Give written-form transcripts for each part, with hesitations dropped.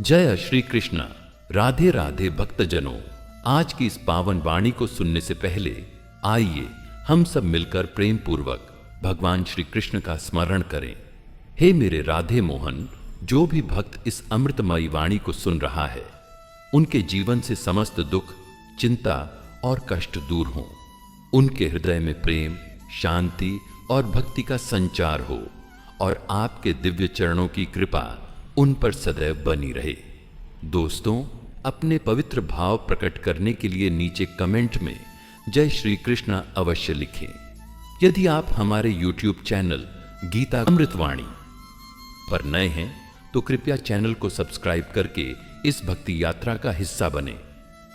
जय श्री कृष्ण। राधे राधे भक्तजनों, आज की इस पावन वाणी को सुनने से पहले आइए हम सब मिलकर प्रेम पूर्वक भगवान श्री कृष्ण का स्मरण करें। हे मेरे राधे मोहन, जो भी भक्त इस अमृतमयी वाणी को सुन रहा है, उनके जीवन से समस्त दुख, चिंता और कष्ट दूर हों। उनके हृदय में प्रेम, शांति और भक्ति का संचार हो और आपके दिव्य चरणों की कृपा उन पर सदैव बनी रहे। दोस्तों, अपने पवित्र भाव प्रकट करने के लिए नीचे कमेंट में जय श्री कृष्ण अवश्य लिखें। यदि आप हमारे YouTube चैनल गीता अमृतवाणी पर नए हैं तो कृपया चैनल को सब्सक्राइब करके इस भक्ति यात्रा का हिस्सा बने,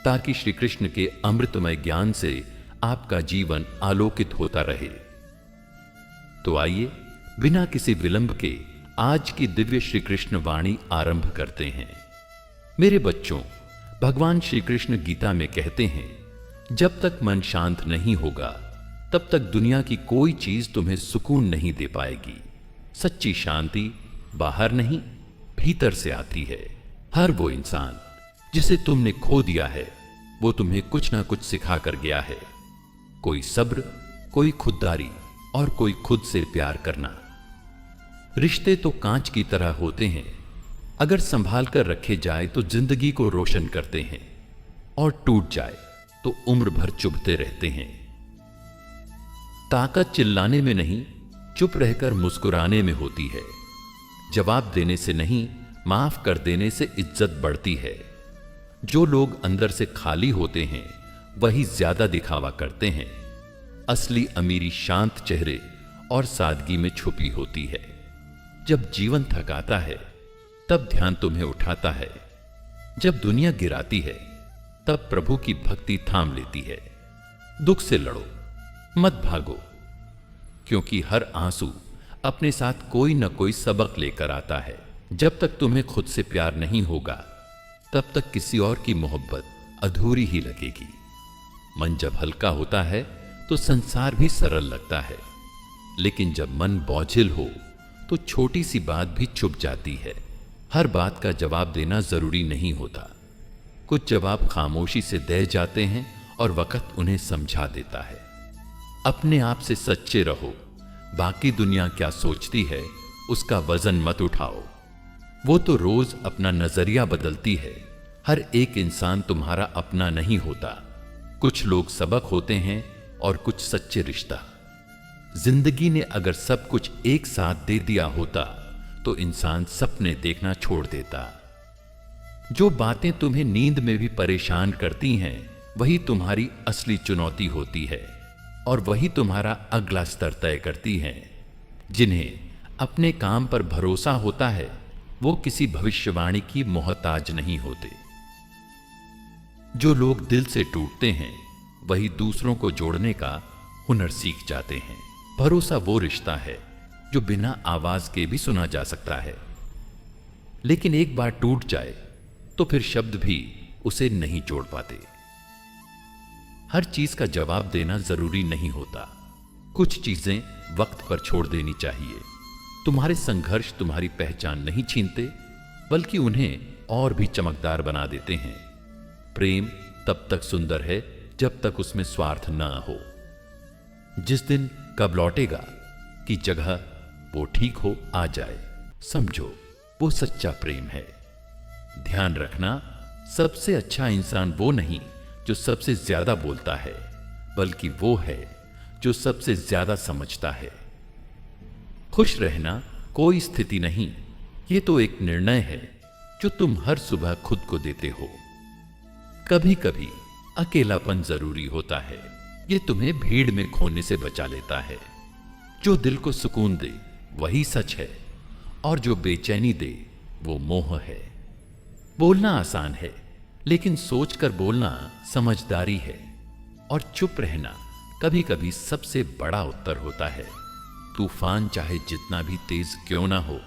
ताकि श्री कृष्ण के अमृतमय ज्ञान से आपका जीवन आलोकित होता रहे। तो आइए बिना किसी विलंब के आज की दिव्य श्री कृष्ण वाणी आरंभ करते हैं। मेरे बच्चों, भगवान श्री कृष्ण गीता में कहते हैं, जब तक मन शांत नहीं होगा तब तक दुनिया की कोई चीज तुम्हें सुकून नहीं दे पाएगी। सच्ची शांति बाहर नहीं, भीतर से आती है। हर वो इंसान जिसे तुमने खो दिया है, वो तुम्हें कुछ ना कुछ सिखा कर गया है। कोई सब्र, कोई खुददारी और कोई खुद से प्यार करना। रिश्ते तो कांच की तरह होते हैं, अगर संभाल कर रखे जाए तो जिंदगी को रोशन करते हैं, और टूट जाए तो उम्र भर चुभते रहते हैं। ताकत चिल्लाने में नहीं, चुप रहकर मुस्कुराने में होती है। जवाब देने से नहीं, माफ कर देने से इज्जत बढ़ती है। जो लोग अंदर से खाली होते हैं वही ज्यादा दिखावा करते हैं। असली अमीरी शांत चेहरे और सादगी में छुपी होती है। जब जीवन थकाता है तब ध्यान तुम्हें उठाता है। जब दुनिया गिराती है तब प्रभु की भक्ति थाम लेती है। दुख से लड़ो, मत भागो, क्योंकि हर आंसू अपने साथ कोई न कोई सबक लेकर आता है। जब तक तुम्हें खुद से प्यार नहीं होगा तब तक किसी और की मोहब्बत अधूरी ही लगेगी। मन जब हल्का होता है तो संसार भी सरल लगता है, लेकिन जब मन बोझिल हो तो छोटी सी बात भी चुप जाती है। हर बात का जवाब देना जरूरी नहीं होता। कुछ जवाब खामोशी से दे जाते हैं और वक्त उन्हें समझा देता है। अपने आप से सच्चे रहो। बाकी दुनिया क्या सोचती है उसका वजन मत उठाओ। वो तो रोज अपना नजरिया बदलती है। हर एक इंसान तुम्हारा अपना नहीं होता। कुछ लोग सबक होते हैं और कुछ सच्चे रिश्ता। जिंदगी ने अगर सब कुछ एक साथ दे दिया होता तो इंसान सपने देखना छोड़ देता। जो बातें तुम्हें नींद में भी परेशान करती हैं, वही तुम्हारी असली चुनौती होती है, और वही तुम्हारा अगला स्तर तय करती हैं। जिन्हें अपने काम पर भरोसा होता है वो किसी भविष्यवाणी की मोहताज नहीं होते। जो लोग दिल से टूटते हैं वही दूसरों को जोड़ने का हुनर सीख जाते हैं। भरोसा वो रिश्ता है जो बिना आवाज के भी सुना जा सकता है, लेकिन एक बार टूट जाए तो फिर शब्द भी उसे नहीं जोड़ पाते। हर चीज का जवाब देना जरूरी नहीं होता। कुछ चीजें वक्त पर छोड़ देनी चाहिए। तुम्हारे संघर्ष तुम्हारी पहचान नहीं छीनते, बल्कि उन्हें और भी चमकदार बना देते हैं। प्रेम तब तक सुंदर है जब तक उसमें स्वार्थ ना हो। जिस दिन कब लौटेगा की जगह वो ठीक हो आ जाए, समझो वो सच्चा प्रेम है। ध्यान रखना, सबसे अच्छा इंसान वो नहीं जो सबसे ज्यादा बोलता है, बल्कि वो है जो सबसे ज्यादा समझता है। खुश रहना कोई स्थिति नहीं, ये तो एक निर्णय है जो तुम हर सुबह खुद को देते हो। कभी कभी अकेलापन जरूरी होता है, ये तुम्हें भीड़ में खोने से बचा लेता है। जो दिल को सुकून दे वही सच है, और जो बेचैनी दे वो मोह है। बोलना आसान है, लेकिन सोचकर बोलना समझदारी है, और चुप रहना कभी कभी सबसे बड़ा उत्तर होता है। तूफान चाहे जितना भी तेज क्यों ना हो,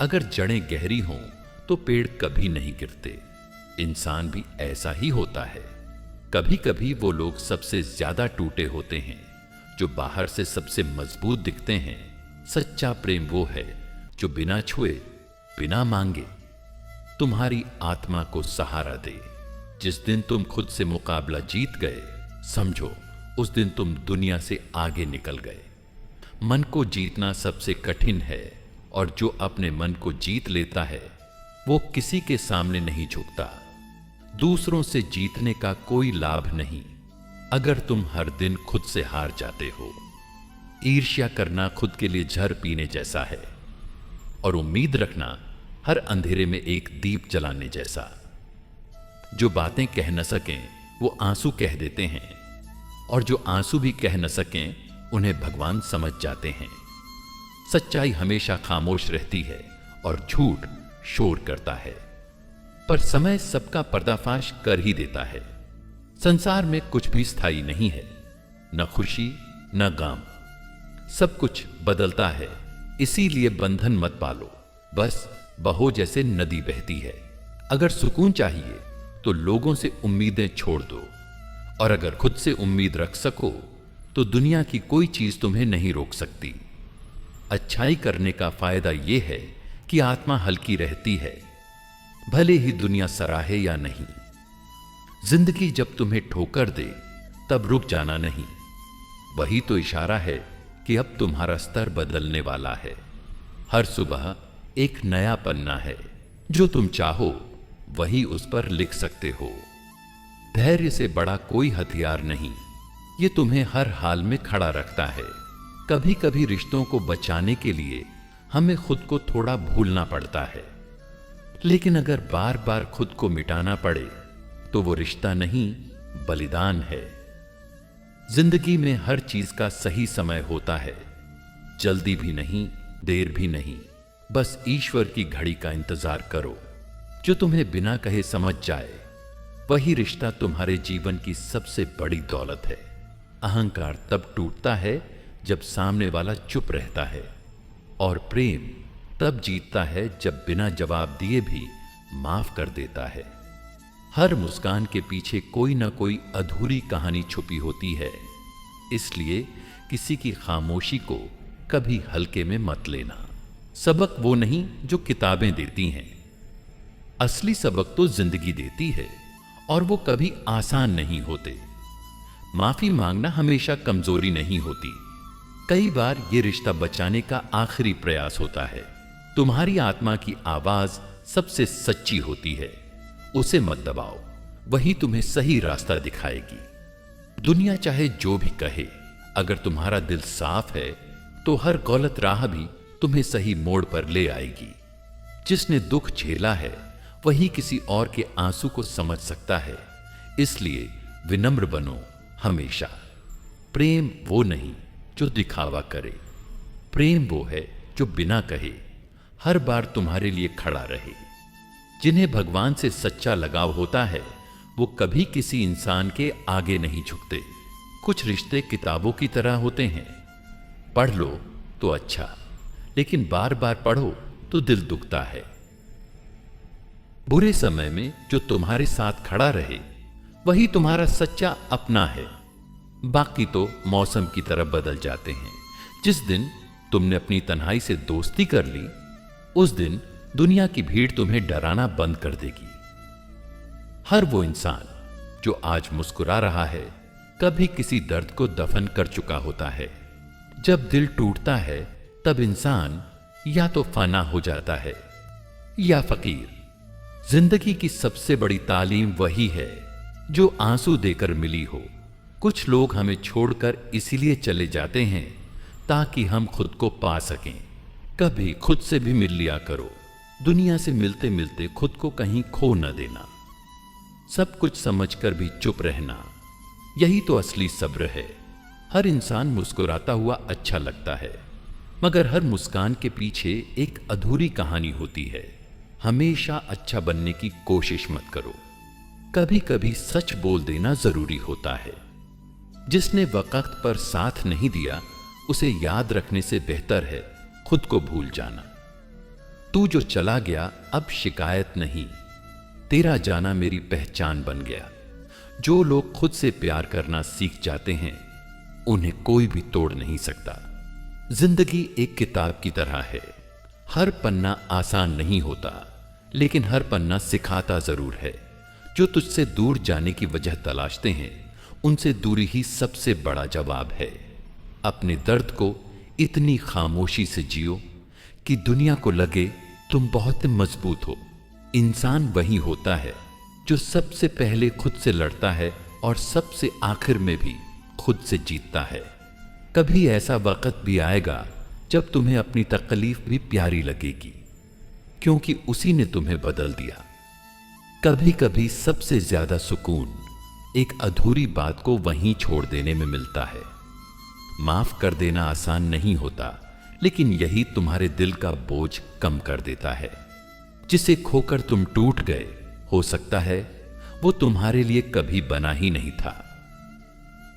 अगर जड़ें गहरी हों तो पेड़ कभी नहीं गिरते। इंसान भी ऐसा ही होता है। कभी कभी वो लोग सबसे ज्यादा टूटे होते हैं जो बाहर से सबसे मजबूत दिखते हैं। सच्चा प्रेम वो है जो बिना छुए, बिना मांगे तुम्हारी आत्मा को सहारा दे। जिस दिन तुम खुद से मुकाबला जीत गए, समझो उस दिन तुम दुनिया से आगे निकल गए। मन को जीतना सबसे कठिन है, और जो अपने मन को जीत लेता है वो किसी के सामने नहीं झुकता। दूसरों से जीतने का कोई लाभ नहीं अगर तुम हर दिन खुद से हार जाते हो। ईर्ष्या करना खुद के लिए जहर पीने जैसा है, और उम्मीद रखना हर अंधेरे में एक दीप जलाने जैसा। जो बातें कह न सकें वो आंसू कह देते हैं, और जो आंसू भी कह न सकें उन्हें भगवान समझ जाते हैं। सच्चाई हमेशा खामोश रहती है और झूठ शोर करता है, पर समय सबका पर्दाफाश कर ही देता है। संसार में कुछ भी स्थायी नहीं है, न खुशी न गम, सब कुछ बदलता है। इसीलिए बंधन मत पालो, बस बहो जैसे नदी बहती है। अगर सुकून चाहिए तो लोगों से उम्मीदें छोड़ दो, और अगर खुद से उम्मीद रख सको तो दुनिया की कोई चीज तुम्हें नहीं रोक सकती। अच्छाई करने का फायदा यह है कि आत्मा हल्की रहती है, भले ही दुनिया सराहे या नहीं। जिंदगी जब तुम्हें ठोकर दे तब रुक जाना नहीं, वही तो इशारा है कि अब तुम्हारा स्तर बदलने वाला है। हर सुबह एक नया पन्ना है, जो तुम चाहो वही उस पर लिख सकते हो। धैर्य से बड़ा कोई हथियार नहीं, ये तुम्हें हर हाल में खड़ा रखता है। कभी कभी रिश्तों को बचाने के लिए हमें खुद को थोड़ा भूलना पड़ता है, लेकिन अगर बार बार खुद को मिटाना पड़े तो वो रिश्ता नहीं, बलिदान है। जिंदगी में हर चीज का सही समय होता है, जल्दी भी नहीं, देर भी नहीं। बस ईश्वर की घड़ी का इंतजार करो, जो तुम्हें बिना कहे समझ जाए। वही रिश्ता तुम्हारे जीवन की सबसे बड़ी दौलत है। अहंकार तब टूटता है जब सामने वाला चुप रहता है, और प्रेम तब जीतता है जब बिना जवाब दिए भी माफ कर देता है। हर मुस्कान के पीछे कोई ना कोई अधूरी कहानी छुपी होती है, इसलिए किसी की खामोशी को कभी हल्के में मत लेना। सबक वो नहीं जो किताबें देती हैं, असली सबक तो जिंदगी देती है, और वो कभी आसान नहीं होते। माफी मांगना हमेशा कमजोरी नहीं होती, कई बार ये रिश्ता बचाने का आखिरी प्रयास होता है। तुम्हारी आत्मा की आवाज सबसे सच्ची होती है, उसे मत दबाओ, वही तुम्हें सही रास्ता दिखाएगी। दुनिया चाहे जो भी कहे, अगर तुम्हारा दिल साफ है तो हर गलत राह भी तुम्हें सही मोड़ पर ले आएगी। जिसने दुख झेला है वही किसी और के आंसू को समझ सकता है, इसलिए विनम्र बनो हमेशा। प्रेम वो नहीं जो दिखावा करे, प्रेम वो है जो बिना कहे हर बार तुम्हारे लिए खड़ा रहे। जिन्हें भगवान से सच्चा लगाव होता है वो कभी किसी इंसान के आगे नहीं झुकते। कुछ रिश्ते किताबों की तरह होते हैं, पढ़ लो तो अच्छा, लेकिन बार बार पढ़ो तो दिल दुखता है। बुरे समय में जो तुम्हारे साथ खड़ा रहे वही तुम्हारा सच्चा अपना है, बाकी तो मौसम की तरह बदल जाते हैं। जिस दिन तुमने अपनी तन्हाई से दोस्ती कर ली, उस दिन दुनिया की भीड़ तुम्हें डराना बंद कर देगी। हर वो इंसान जो आज मुस्कुरा रहा है कभी किसी दर्द को दफन कर चुका होता है। जब दिल टूटता है तब इंसान या तो फना हो जाता है या फकीर। जिंदगी की सबसे बड़ी तालीम वही है जो आंसू देकर मिली हो। कुछ लोग हमें छोड़कर इसीलिए चले जाते हैं ताकि हम खुद को पा सकें। कभी खुद से भी मिल लिया करो, दुनिया से मिलते मिलते खुद को कहीं खो न देना। सब कुछ समझकर भी चुप रहना, यही तो असली सब्र है। हर इंसान मुस्कुराता हुआ अच्छा लगता है, मगर हर मुस्कान के पीछे एक अधूरी कहानी होती है। हमेशा अच्छा बनने की कोशिश मत करो, कभी कभी सच बोल देना जरूरी होता है। जिसने वक्त पर साथ नहीं दिया उसे याद रखने से बेहतर है खुद को भूल जाना। तू जो चला गया अब शिकायत नहीं, तेरा जाना मेरी पहचान बन गया। जो लोग खुद से प्यार करना सीख जाते हैं उन्हें कोई भी तोड़ नहीं सकता। जिंदगी एक किताब की तरह है, हर पन्ना आसान नहीं होता, लेकिन हर पन्ना सिखाता जरूर है। जो तुझसे दूर जाने की वजह तलाशते हैं, उनसे दूरी ही सबसे बड़ा जवाब है। अपने दर्द को इतनी खामोशी से जियो कि दुनिया को लगे तुम बहुत मजबूत हो। इंसान वही होता है जो सबसे पहले खुद से लड़ता है और सबसे आखिर में भी खुद से जीतता है। कभी ऐसा वक्त भी आएगा जब तुम्हें अपनी तकलीफ भी प्यारी लगेगी, क्योंकि उसी ने तुम्हें बदल दिया। कभी कभी सबसे ज्यादा सुकून एक अधूरी बात को वहीं छोड़ देने में मिलता है। माफ कर देना आसान नहीं होता, लेकिन यही तुम्हारे दिल का बोझ कम कर देता है। जिसे खोकर तुम टूट गए, हो सकता है वो तुम्हारे लिए कभी बना ही नहीं था।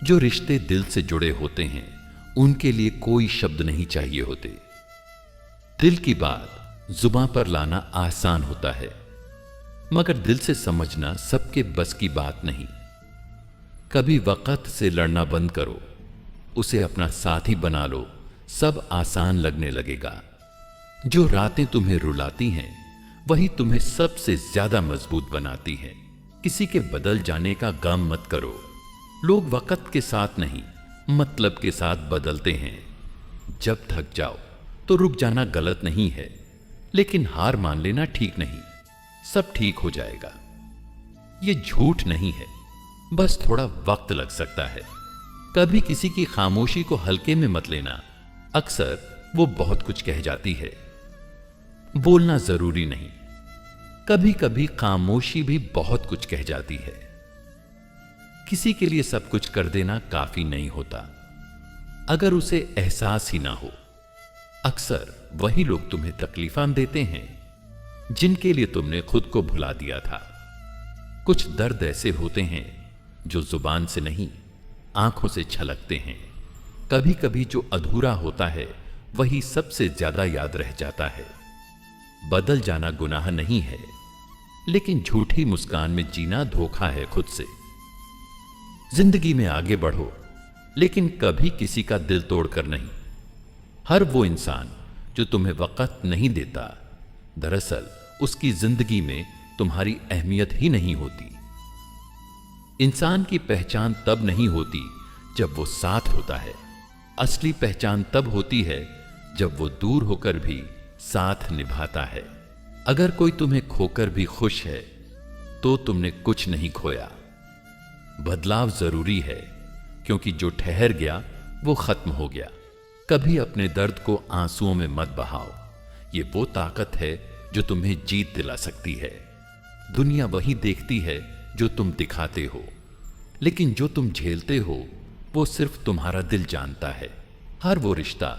जो रिश्ते दिल से जुड़े होते हैं, उनके लिए कोई शब्द नहीं चाहिए होते। दिल की बात जुबां पर लाना आसान होता है, मगर दिल से समझना सबके बस की बात नहीं। कभी वक्त से लड़ना बंद करो, उसे अपना साथी बना लो, सब आसान लगने लगेगा। जो रातें तुम्हें रुलाती हैं, वही तुम्हें सबसे ज्यादा मजबूत बनाती हैं। किसी के बदल जाने का गम मत करो। लोग वक्त के साथ नहीं, मतलब के साथ बदलते हैं। जब थक जाओ तो रुक जाना गलत नहीं है, लेकिन हार मान लेना ठीक नहीं। सब ठीक हो जाएगा। ये झूठ नहीं है, बस थोड़ा वक्त लग सकता है। कभी किसी की खामोशी को हल्के में मत लेना। अक्सर वो बहुत कुछ कह जाती है। बोलना जरूरी नहीं, कभी कभी खामोशी भी बहुत कुछ कह जाती है। किसी के लिए सब कुछ कर देना काफी नहीं होता, अगर उसे एहसास ही ना हो। अक्सर वही लोग तुम्हें तकलीफां देते हैं जिनके लिए तुमने खुद को भुला दिया था। कुछ दर्द ऐसे होते हैं जो जुबान से नहीं, आंखों से छलकते हैं। कभी कभी जो अधूरा होता है, वही सबसे ज्यादा याद रह जाता है। बदल जाना गुनाह नहीं है, लेकिन झूठी मुस्कान में जीना धोखा है खुद से। जिंदगी में आगे बढ़ो, लेकिन कभी किसी का दिल तोड़कर नहीं। हर वो इंसान जो तुम्हें वक्त नहीं देता, दरअसल उसकी जिंदगी में तुम्हारी अहमियत ही नहीं होती। इंसान की पहचान तब नहीं होती जब वो साथ होता है। असली पहचान तब होती है जब वो दूर होकर भी साथ निभाता है। अगर कोई तुम्हें खोकर भी खुश है, तो तुमने कुछ नहीं खोया। बदलाव जरूरी है, क्योंकि जो ठहर गया वो खत्म हो गया। कभी अपने दर्द को आंसुओं में मत बहाओ। ये वो ताकत है जो तुम्हें जीत दिला सकती है। दुनिया वही देखती है जो तुम दिखाते हो, लेकिन जो तुम झेलते हो वो सिर्फ तुम्हारा दिल जानता है। हर वो रिश्ता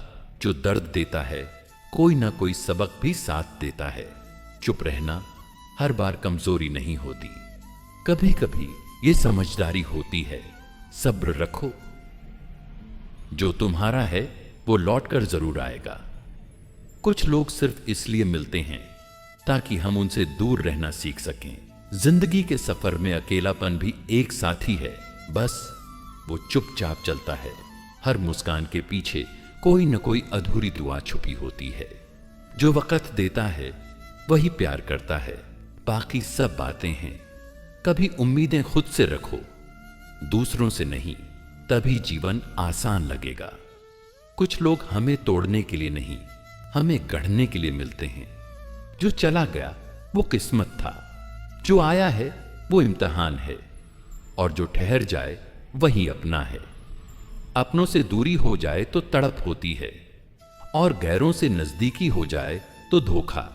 जो दर्द देता है, कोई ना कोई सबक भी साथ देता है। चुप रहना हर बार कमजोरी नहीं होती, कभी कभी ये समझदारी होती है। सब्र रखो, जो तुम्हारा है वो लौटकर जरूर आएगा। कुछ लोग सिर्फ इसलिए मिलते हैं ताकि हम उनसे दूर रहना सीख सकें। जिंदगी के सफर में अकेलापन भी एक साथी है, बस वो चुपचाप चलता है। हर मुस्कान के पीछे कोई न कोई अधूरी दुआ छुपी होती है। जो वक्त देता है वही प्यार करता है, बाकी सब बातें हैं। कभी उम्मीदें खुद से रखो, दूसरों से नहीं, तभी जीवन आसान लगेगा। कुछ लोग हमें तोड़ने के लिए नहीं, हमें गढ़ने के लिए मिलते हैं। जो चला गया वो किस्मत था, जो आया है वो इम्तिहान है, और जो ठहर जाए वही अपना है। अपनों से दूरी हो जाए तो तड़प होती है, और गैरों से नजदीकी हो जाए तो धोखा।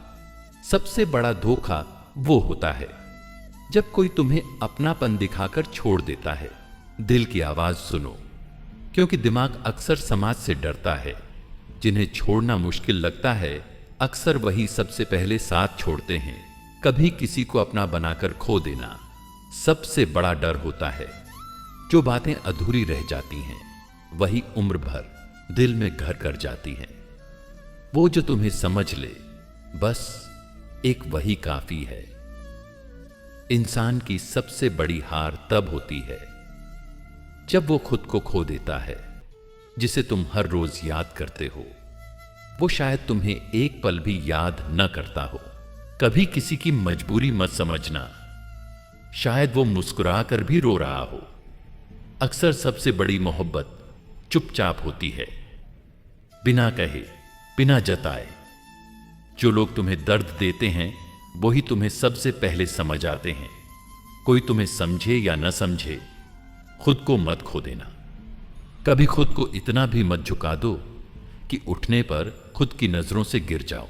सबसे बड़ा धोखा वो होता है जब कोई तुम्हें अपनापन दिखाकर छोड़ देता है। दिल की आवाज सुनो, क्योंकि दिमाग अक्सर समाज से डरता है। जिन्हें छोड़ना मुश्किल लगता है, अक्सर वही सबसे पहले साथ छोड़ते हैं। कभी किसी को अपना बनाकर खो देना सबसे बड़ा डर होता है। जो बातें अधूरी रह जाती हैं, वही उम्र भर दिल में घर कर जाती हैं। वो जो तुम्हें समझ ले, बस एक वही काफी है। इंसान की सबसे बड़ी हार तब होती है जब वो खुद को खो देता है। जिसे तुम हर रोज याद करते हो, वो शायद तुम्हें एक पल भी याद न करता हो। कभी किसी की मजबूरी मत समझना, शायद वो मुस्कुरा कर भी रो रहा हो। अक्सर सबसे बड़ी मोहब्बत चुपचाप होती है, बिना कहे, बिना जताए। जो लोग तुम्हें दर्द देते हैं वही तुम्हें सबसे पहले समझ आते हैं। कोई तुम्हें समझे या न समझे, खुद को मत खो देना। कभी खुद को इतना भी मत झुका दो कि उठने पर खुद की नजरों से गिर जाओ।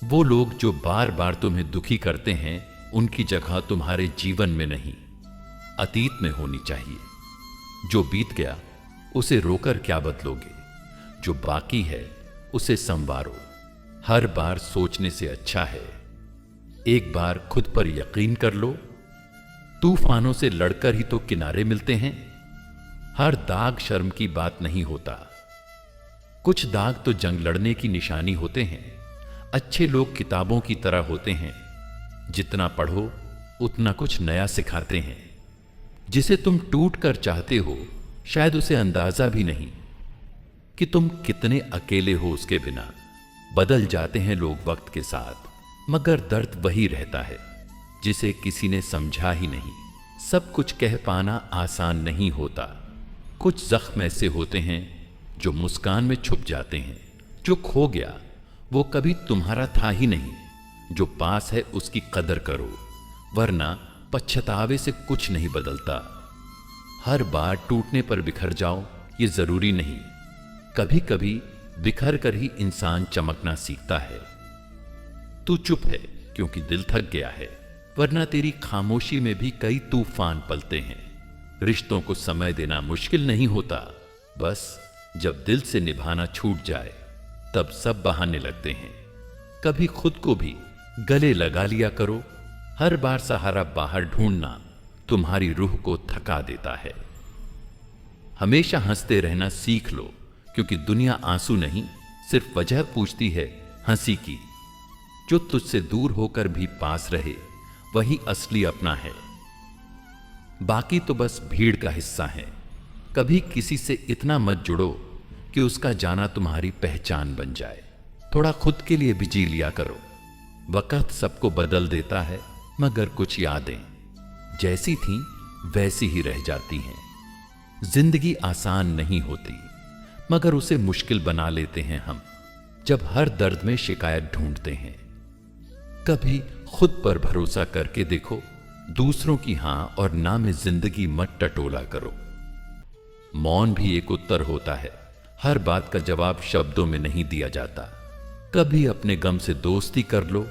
वो लोग जो बार बार तुम्हें दुखी करते हैं, उनकी जगह तुम्हारे जीवन में नहीं, अतीत में होनी चाहिए। जो बीत गया उसे रोकर क्या बदलोगे, जो बाकी है उसे संवारो। हर बार सोचने से अच्छा है एक बार खुद पर यकीन कर लो। तूफानों से लड़कर ही तो किनारे मिलते हैं। हर दाग शर्म की बात नहीं होता, कुछ दाग तो जंग लड़ने की निशानी होते हैं। अच्छे लोग किताबों की तरह होते हैं, जितना पढ़ो उतना कुछ नया सिखाते हैं। जिसे तुम टूट कर चाहते हो, शायद उसे अंदाजा भी नहीं कि तुम कितने अकेले हो उसके बिना। बदल जाते हैं लोग वक्त के साथ, मगर दर्द वही रहता है जिसे किसी ने समझा ही नहीं। सब कुछ कह पाना आसान नहीं होता। कुछ जख्म ऐसे होते हैं जो मुस्कान में छुप जाते हैं। जो खो गया वो कभी तुम्हारा था ही नहीं। जो पास है उसकी कदर करो, वरना पछतावे से कुछ नहीं बदलता। हर बार टूटने पर बिखर जाओ ये जरूरी नहीं। कभी कभी बिखर कर ही इंसान चमकना सीखता है। तू चुप है क्योंकि दिल थक गया है, वरना तेरी खामोशी में भी कई तूफान पलते हैं। रिश्तों को समय देना मुश्किल नहीं होता, बस जब दिल से निभाना छूट जाए तब सब बहाने लगते हैं। कभी खुद को भी गले लगा लिया करो। हर बार सहारा बाहर ढूंढना तुम्हारी रूह को थका देता है। हमेशा हंसते रहना सीख लो, क्योंकि दुनिया आंसू नहीं, सिर्फ वजह पूछती है हंसी की। जो तुझसे दूर होकर भी पास रहे वही असली अपना है, बाकी तो बस भीड़ का हिस्सा है। कभी किसी से इतना मत जुड़ो कि उसका जाना तुम्हारी पहचान बन जाए। थोड़ा खुद के लिए भी जी लिया करो। वक्त सबको बदल देता है, मगर कुछ यादें जैसी थीं वैसी ही रह जाती हैं। जिंदगी आसान नहीं होती, मगर उसे मुश्किल बना लेते हैं हम, जब हर दर्द में शिकायत ढूंढते हैं। कभी खुद पर भरोसा करके देखो, दूसरों की हां और ना में जिंदगी मत टटोला करो। मौन भी एक उत्तर होता है। हर बात का जवाब शब्दों में नहीं दिया जाता। कभी अपने गम से दोस्ती कर लो,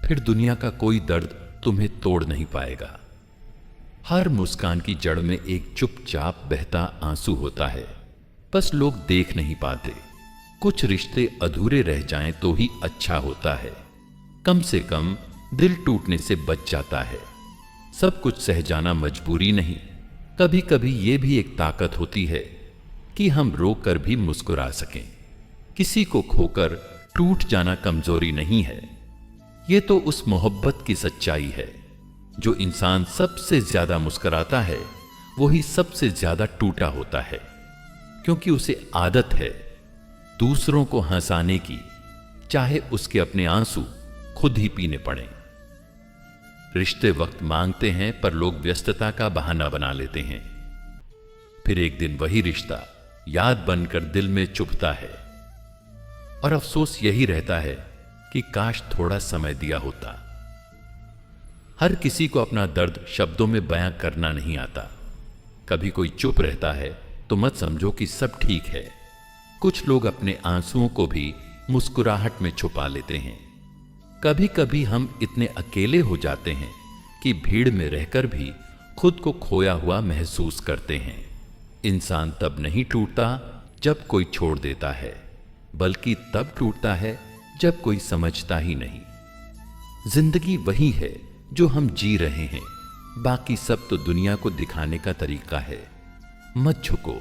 फिर दुनिया का कोई दर्द तुम्हें तोड़ नहीं पाएगा। हर मुस्कान की जड़ में एक चुपचाप बहता आंसू होता है, बस लोग देख नहीं पाते। कुछ रिश्ते अधूरे रह जाएं तो ही अच्छा होता है। कम से कम दिल टूटने से बच जाता है। सब कुछ सह जाना मजबूरी नहीं, कभी कभी ये भी एक ताकत होती है कि हम रोक कर भी मुस्कुरा सकें। किसी को खोकर टूट जाना कमजोरी नहीं है, ये तो उस मोहब्बत की सच्चाई है। जो इंसान सबसे ज्यादा मुस्कुराता है वही सबसे ज्यादा टूटा होता है, क्योंकि उसे आदत है दूसरों को हंसाने की, चाहे उसके अपने आंसू खुद ही पीने पड़े। रिश्ते वक्त मांगते हैं, पर लोग व्यस्तता का बहाना बना लेते हैं। फिर एक दिन वही रिश्ता याद बनकर दिल में चुभता है, और अफसोस यही रहता है कि काश थोड़ा समय दिया होता। हर किसी को अपना दर्द शब्दों में बयां करना नहीं आता। कभी कोई चुप रहता है तो मत समझो कि सब ठीक है। कुछ लोग अपने आंसुओं को भी मुस्कुराहट में छुपा लेते हैं। कभी कभी हम इतने अकेले हो जाते हैं कि भीड़ में रहकर भी खुद को खोया हुआ महसूस करते हैं। इंसान तब नहीं टूटता जब कोई छोड़ देता है, बल्कि तब टूटता है जब कोई समझता ही नहीं। जिंदगी वही है जो हम जी रहे हैं, बाकी सब तो दुनिया को दिखाने का तरीका है। मत झुको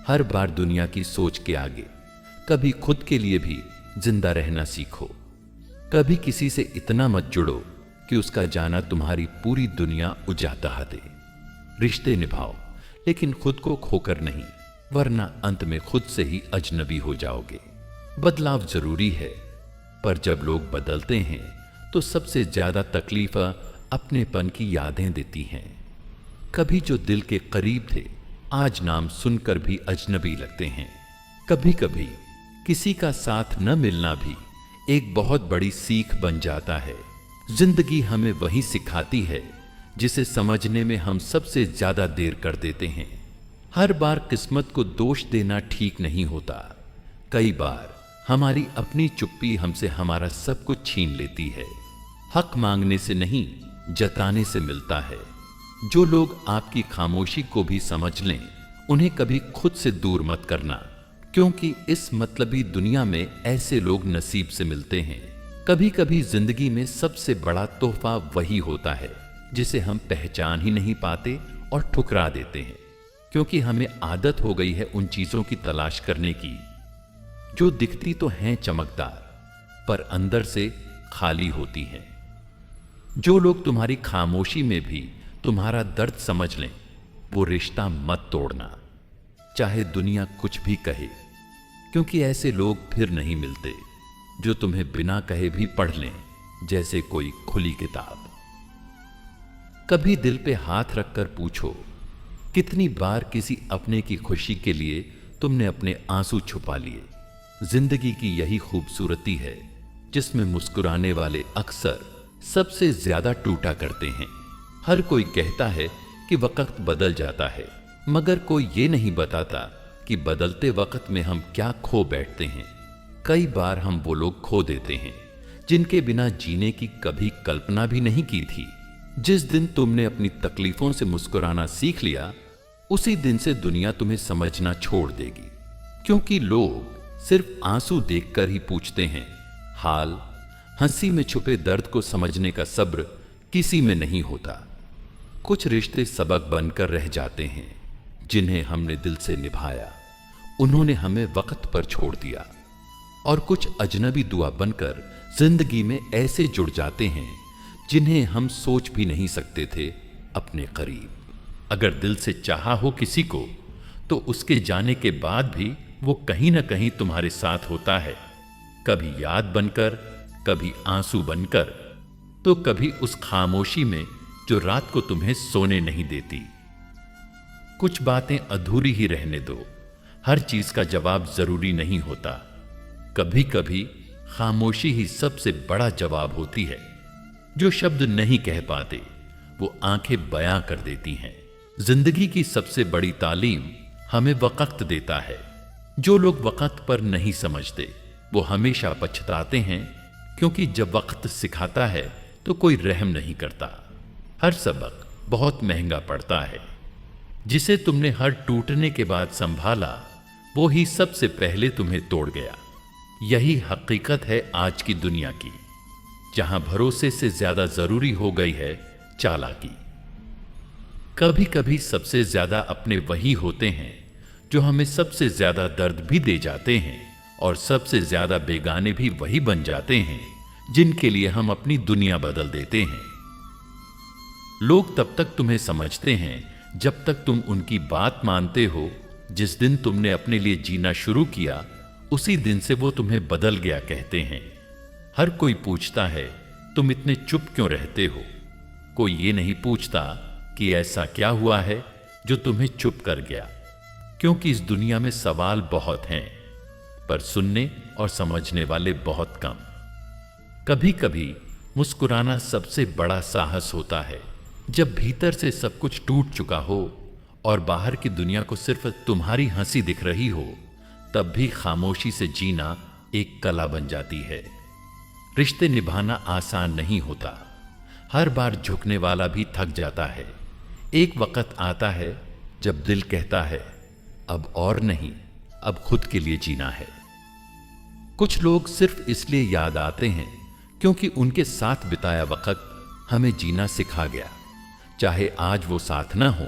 हर बार दुनिया की सोच के आगे। कभी खुद के लिए भी जिंदा रहना सीखो। कभी किसी से इतना मत जुड़ो कि उसका जाना तुम्हारी पूरी दुनिया उजाड़ा दे। रिश्ते निभाओ, लेकिन खुद को खोकर नहीं, वरना अंत में खुद से ही अजनबी हो जाओगे। बदलाव जरूरी है, पर जब लोग बदलते हैं तो सबसे ज्यादा तकलीफ अपनेपन की यादें देती हैं। कभी जो दिल के करीब थे आज नाम सुनकर भी अजनबी लगते हैं। कभी कभी किसी का साथ न मिलना भी एक बहुत बड़ी सीख बन जाता है। जिंदगी हमें वही सिखाती है जिसे समझने में हम सबसे ज्यादा देर कर देते हैं। हर बार किस्मत को दोष देना ठीक नहीं होता। कई बार हमारी अपनी चुप्पी हमसे हमारा सब कुछ छीन लेती है। हक मांगने से नहीं, जताने से मिलता है। जो लोग आपकी खामोशी को भी समझ लें, उन्हें कभी खुद से दूर मत करना, क्योंकि इस मतलबी दुनिया में ऐसे लोग नसीब से मिलते हैं। कभी कभी जिंदगी में सबसे बड़ा तोहफा वही होता है जिसे हम पहचान ही नहीं पाते और ठुकरा देते हैं, क्योंकि हमें आदत हो गई है उन चीजों की तलाश करने की जो दिखती तो हैं चमकदार पर अंदर से खाली होती हैं। जो लोग तुम्हारी खामोशी में भी तुम्हारा दर्द समझ लें, वो रिश्ता मत तोड़ना, चाहे दुनिया कुछ भी कहे, क्योंकि ऐसे लोग फिर नहीं मिलते जो तुम्हें बिना कहे भी पढ़ लें, जैसे कोई खुली किताब। कभी दिल पे हाथ रखकर पूछो, कितनी बार किसी अपने की खुशी के लिए तुमने अपने आंसू छुपा लिए। जिंदगी की यही खूबसूरती है जिसमें मुस्कुराने वाले अक्सर सबसे ज्यादा टूटा करते हैं। हर कोई कहता है कि वक्त बदल जाता है, मगर कोई ये नहीं बताता कि बदलते वक्त में हम क्या खो बैठते हैं। कई बार हम वो लोग खो देते हैं जिनके बिना जीने की कभी कल्पना भी नहीं की थी। जिस दिन तुमने अपनी तकलीफों से मुस्कुराना सीख लिया, उसी दिन से दुनिया तुम्हें समझना छोड़ देगी, क्योंकि लोग सिर्फ आंसू देखकर ही पूछते हैं हाल। हंसी में छुपे दर्द को समझने का सब्र किसी में नहीं होता। कुछ रिश्ते सबक बनकर रह जाते हैं, जिन्हें हमने दिल से निभाया, उन्होंने हमें वक्त पर छोड़ दिया। और कुछ अजनबी दुआ बनकर जिंदगी में ऐसे जुड़ जाते हैं जिन्हें हम सोच भी नहीं सकते थे अपने करीब। अगर दिल से चाहा हो किसी को, तो उसके जाने के बाद भी वो कहीं ना कहीं तुम्हारे साथ होता है, कभी याद बनकर, कभी आंसू बनकर, तो कभी उस खामोशी में जो रात को तुम्हें सोने नहीं देती। कुछ बातें अधूरी ही रहने दो, हर चीज का जवाब जरूरी नहीं होता। कभी कभी खामोशी ही सबसे बड़ा जवाब होती है। जो शब्द नहीं कह पाते वो आंखें बयां कर देती हैं। जिंदगी की सबसे बड़ी तालीम हमें वक्त देता है। जो लोग वक्त पर नहीं समझते वो हमेशा पछताते हैं, क्योंकि जब वक्त सिखाता है तो कोई रहम नहीं करता। हर सबक बहुत महंगा पड़ता है। जिसे तुमने हर टूटने के बाद संभाला, वो ही सबसे पहले तुम्हें तोड़ गया। यही हकीकत है आज की दुनिया की, जहां भरोसे से ज्यादा जरूरी हो गई है चालाकी। कभी कभी सबसे ज्यादा अपने वही होते हैं जो हमें सबसे ज्यादा दर्द भी दे जाते हैं, और सबसे ज्यादा बेगाने भी वही बन जाते हैं जिनके लिए हम अपनी दुनिया बदल देते हैं। लोग तब तक तुम्हें समझते हैं जब तक तुम उनकी बात मानते हो। जिस दिन तुमने अपने लिए जीना शुरू किया, उसी दिन से वो तुम्हें बदल गया कहते हैं। हर कोई पूछता है तुम इतने चुप क्यों रहते हो। कोई ये नहीं पूछता कि ऐसा क्या हुआ है जो तुम्हें चुप कर गया, क्योंकि इस दुनिया में सवाल बहुत हैं, पर सुनने और समझने वाले बहुत कम। कभी कभी मुस्कुराना सबसे बड़ा साहस होता है। जब भीतर से सब कुछ टूट चुका हो और बाहर की दुनिया को सिर्फ तुम्हारी हंसी दिख रही हो, तब भी खामोशी से जीना एक कला बन जाती है। रिश्ते निभाना आसान नहीं होता। हर बार झुकने वाला भी थक जाता है। एक वक्त आता है जब दिल कहता है अब और नहीं, अब खुद के लिए जीना है। कुछ लोग सिर्फ इसलिए याद आते हैं क्योंकि उनके साथ बिताया वक्त हमें जीना सिखा गया। चाहे आज वो साथ ना हो,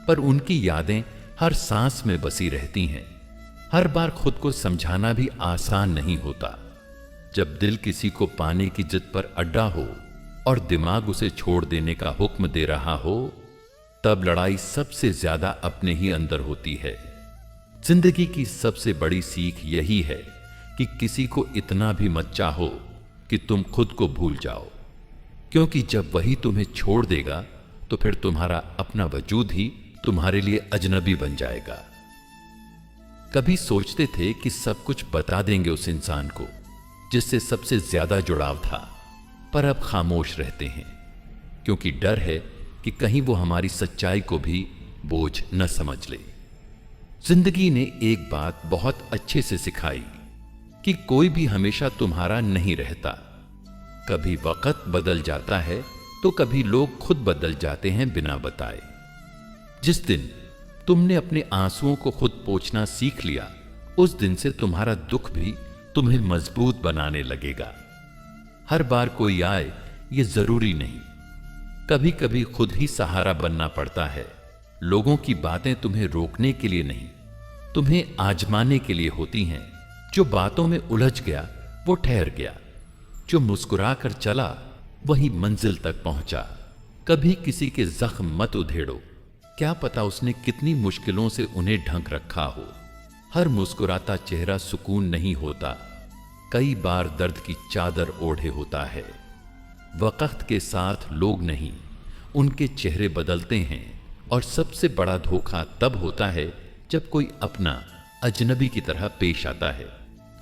पर उनकी यादें हर सांस में बसी रहती हैं। हर बार खुद को समझाना भी आसान नहीं होता। जब दिल किसी को पाने की जिद पर अड्डा हो और दिमाग उसे छोड़ देने का हुक्म दे रहा हो, तब लड़ाई सबसे ज्यादा अपने ही अंदर होती है। जिंदगी की सबसे बड़ी सीख यही है कि किसी को इतना भी मत चाहो कि तुम खुद को भूल जाओ, क्योंकि जब वही तुम्हें छोड़ देगा तो फिर तुम्हारा अपना वजूद ही तुम्हारे लिए अजनबी बन जाएगा। कभी सोचते थे कि सब कुछ बता देंगे उस इंसान को जिससे सबसे ज्यादा जुड़ाव था, पर अब खामोश रहते हैं क्योंकि डर है कि कहीं वो हमारी सच्चाई को भी बोझ न समझ ले। जिंदगी ने एक बात बहुत अच्छे से सिखाई कि कोई भी हमेशा तुम्हारा नहीं रहता। कभी वक्त बदल जाता है तो कभी लोग खुद बदल जाते हैं बिना बताए। जिस दिन तुमने अपने आंसुओं को खुद पोंछना सीख लिया, उस दिन से तुम्हारा दुख भी तुम्हें मजबूत बनाने लगेगा। हर बार कोई आए ये जरूरी नहीं, कभी कभी खुद ही सहारा बनना पड़ता है। लोगों की बातें तुम्हें रोकने के लिए नहीं, तुम्हें आजमाने के लिए होती हैं। जो बातों में उलझ गया वो ठहर गया, जो मुस्कुरा कर चला वही मंजिल तक पहुंचा। कभी किसी के जख्म मत उधेड़ो, क्या पता उसने कितनी मुश्किलों से उन्हें ढंक रखा हो। हर मुस्कुराता चेहरा सुकून नहीं होता, कई बार दर्द की चादर ओढ़े होता है। वक्त के साथ लोग नहीं, उनके चेहरे बदलते हैं। और सबसे बड़ा धोखा तब होता है जब कोई अपना अजनबी की तरह पेश आता है।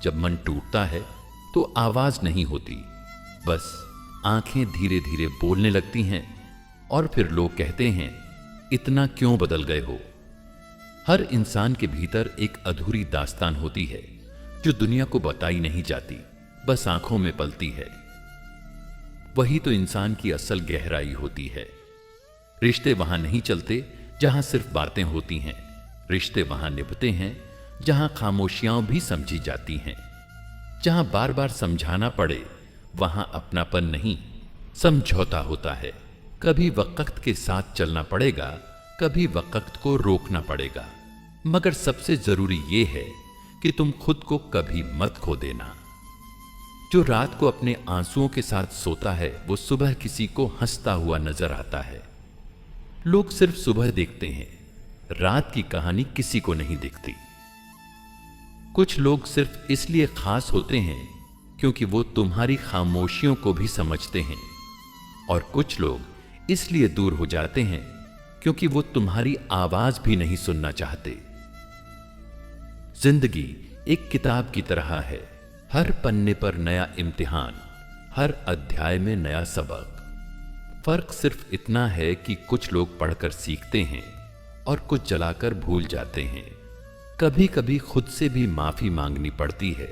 जब मन टूटता है तो आवाज नहीं होती, बस आंखें धीरे धीरे बोलने लगती हैं और फिर लोग कहते हैं, इतना क्यों बदल गए हो। हर इंसान के भीतर एक अधूरी दास्तान होती है जो दुनिया को बताई नहीं जाती, बस आंखों में पलती है। वही तो इंसान की असल गहराई होती है। रिश्ते वहां नहीं चलते जहां सिर्फ बातें होती हैं, रिश्ते वहां निभते हैं जहां खामोशियां भी समझी जाती हैं। जहां बार बार समझाना पड़े वहां अपनापन नहीं, समझौता होता है। कभी वक्त के साथ चलना पड़ेगा, कभी वक्त को रोकना पड़ेगा, मगर सबसे जरूरी यह है कि तुम खुद को कभी मत खो देना। जो रात को अपने आंसुओं के साथ सोता है वो सुबह किसी को हंसता हुआ नजर आता है। लोग सिर्फ सुबह देखते हैं, रात की कहानी किसी को नहीं दिखती। कुछ लोग सिर्फ इसलिए खास होते हैं क्योंकि वो तुम्हारी खामोशियों को भी समझते हैं, और कुछ लोग इसलिए दूर हो जाते हैं क्योंकि वो तुम्हारी आवाज भी नहीं सुनना चाहते। जिंदगी एक किताब की तरह है, हर पन्ने पर नया इम्तिहान, हर अध्याय में नया सबक। फर्क सिर्फ इतना है कि कुछ लोग पढ़कर सीखते हैं और कुछ जलाकर भूल जाते हैं। कभी कभी खुद से भी माफी मांगनी पड़ती है